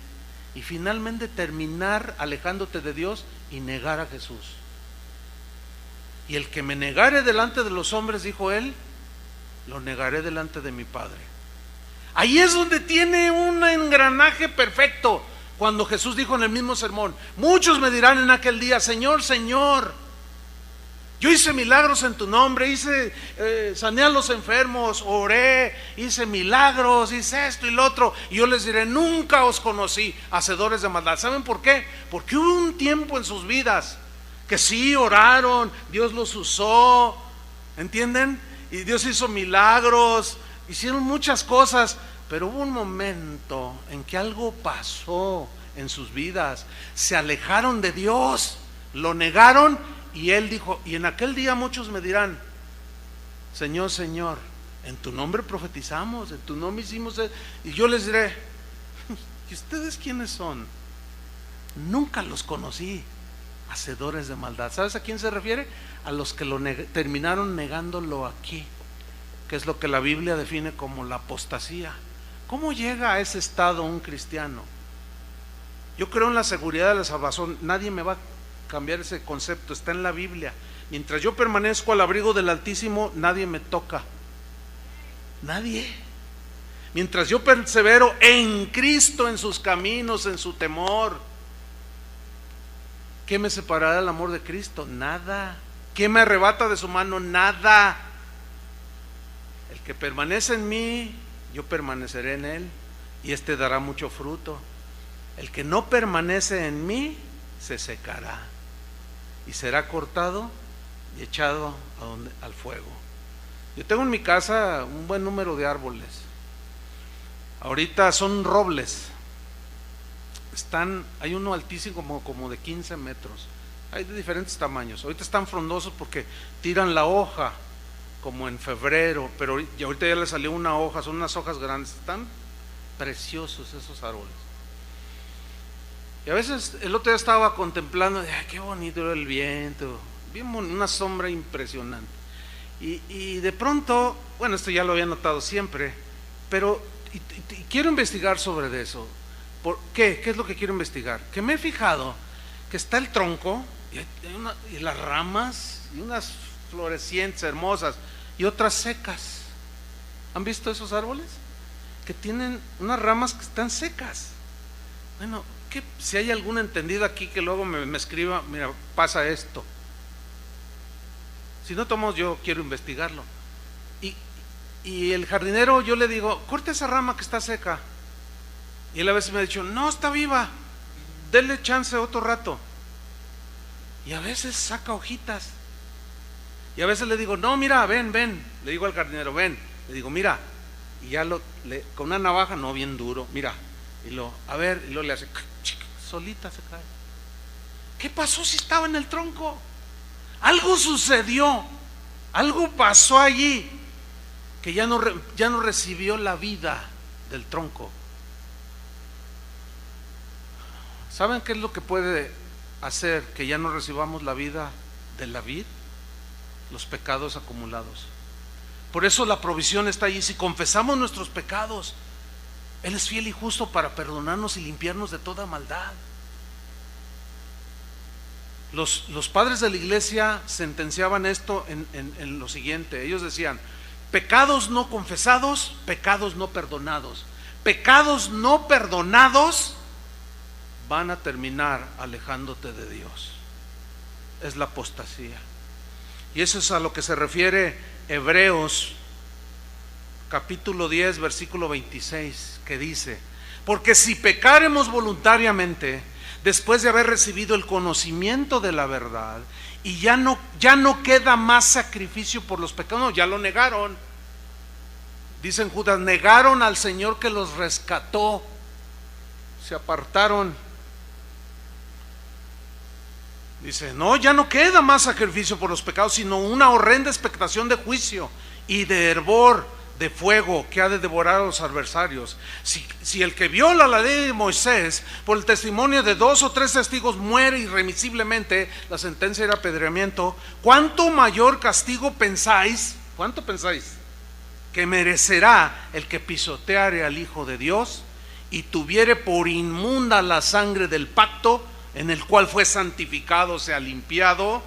y finalmente terminar alejándote de Dios y negar a Jesús. Y el que me negare delante de los hombres, dijo él, lo negaré delante de mi Padre. Ahí es donde tiene un engranaje perfecto. Cuando Jesús dijo en el mismo sermón, muchos me dirán en aquel día, Señor, Señor, yo hice milagros en tu nombre, sané a los enfermos, oré, hice milagros, hice esto y lo otro. Y yo les diré, nunca os conocí, hacedores de maldad. ¿Saben por qué? Porque hubo un tiempo en sus vidas que sí oraron, Dios los usó, ¿entienden? Y Dios hizo milagros, hicieron muchas cosas, pero hubo un momento en que algo pasó en sus vidas, se alejaron de Dios, lo negaron. Y él dijo, y en aquel día muchos me dirán, Señor, Señor, en tu nombre profetizamos, en tu nombre hicimos esto. Y yo les diré, ¿y ustedes quiénes son? Nunca los conocí, hacedores de maldad. ¿Sabes a quién se refiere? A los que terminaron negándolo aquí, que es lo que la Biblia define como la apostasía. ¿Cómo llega a ese estado un cristiano? Yo creo en la seguridad de la salvación. Nadie me va a cambiar ese concepto, está en la Biblia. Mientras yo permanezco al abrigo del Altísimo, nadie me toca, nadie. Mientras yo persevero en Cristo, en sus caminos, en su temor, ¿qué me separará del amor de Cristo? Nada. ¿Qué me arrebata de su mano? Nada. El que permanece en mí, yo permaneceré en él, y éste dará mucho fruto. El que no permanece en mí se secará y será cortado y echado al fuego. Yo tengo en mi casa un buen número de árboles. Ahorita son robles. Hay uno altísimo como de 15 metros. Hay de diferentes tamaños. Ahorita están frondosos porque tiran la hoja como en febrero, pero ahorita ya le salió una hoja, son unas hojas grandes. Están preciosos esos árboles. Y a veces el otro día estaba contemplando, ay, qué bonito era el viento, bien una sombra impresionante. Y de pronto, bueno, esto ya lo había notado siempre, pero y quiero investigar sobre eso. ¿Por qué? ¿Qué es lo que quiero investigar? Que me he fijado que está el tronco y las ramas y unas florecientes hermosas y otras secas. ¿Han visto esos árboles? Que tienen unas ramas que están secas. Bueno, si hay algún entendido aquí que luego me escriba, mira, pasa esto. Si no tomamos, yo quiero investigarlo. Y el jardinero, yo le digo, corta esa rama que está seca. Y él a veces me ha dicho, no, está viva, denle chance otro rato. Y a veces saca hojitas. Y a veces le digo, no, mira, ven, le digo al jardinero, ven. Le digo, mira, y ya con una navaja, no bien duro, mira. Y luego le hace, solita se cae. ¿Qué pasó si estaba en el tronco? Algo sucedió, algo pasó allí, que ya no recibió la vida del tronco. ¿Saben qué es lo que puede hacer que ya no recibamos la vida de la vid? Los pecados acumulados. Por eso la provisión está allí. Si confesamos nuestros pecados, Él es fiel y justo para perdonarnos y limpiarnos de toda maldad. Los padres de la iglesia sentenciaban esto en lo siguiente. Ellos decían, pecados no confesados, pecados no perdonados. Pecados no perdonados van a terminar alejándote de Dios. Es la apostasía. Y eso es a lo que se refiere Hebreos capítulo 10 versículo 26, que dice, porque si pecaremos voluntariamente después de haber recibido el conocimiento de la verdad, y ya no queda más sacrificio por los pecados, no, ya lo negaron. Dicen Judas, negaron al Señor que los rescató, se apartaron. Dice, no, ya no queda más sacrificio por los pecados, sino una horrenda expectación de juicio y de hervor de fuego que ha de devorar a los adversarios. Si el que viola la ley de Moisés por el testimonio de 2 o 3 testigos muere irremisiblemente, la sentencia era apedreamiento, ¿cuánto mayor castigo pensáis? ¿Cuánto pensáis que merecerá el que pisoteare al Hijo de Dios y tuviere por inmunda la sangre del pacto en el cual fue santificado, o sea, limpiado,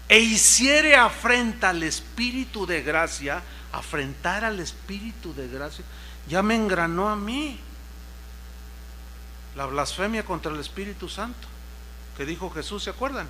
e hiciere afrenta al Espíritu de gracia? Afrentar al Espíritu de gracia ya me engranó a mí. La blasfemia contra el Espíritu Santo que dijo Jesús, ¿se acuerdan?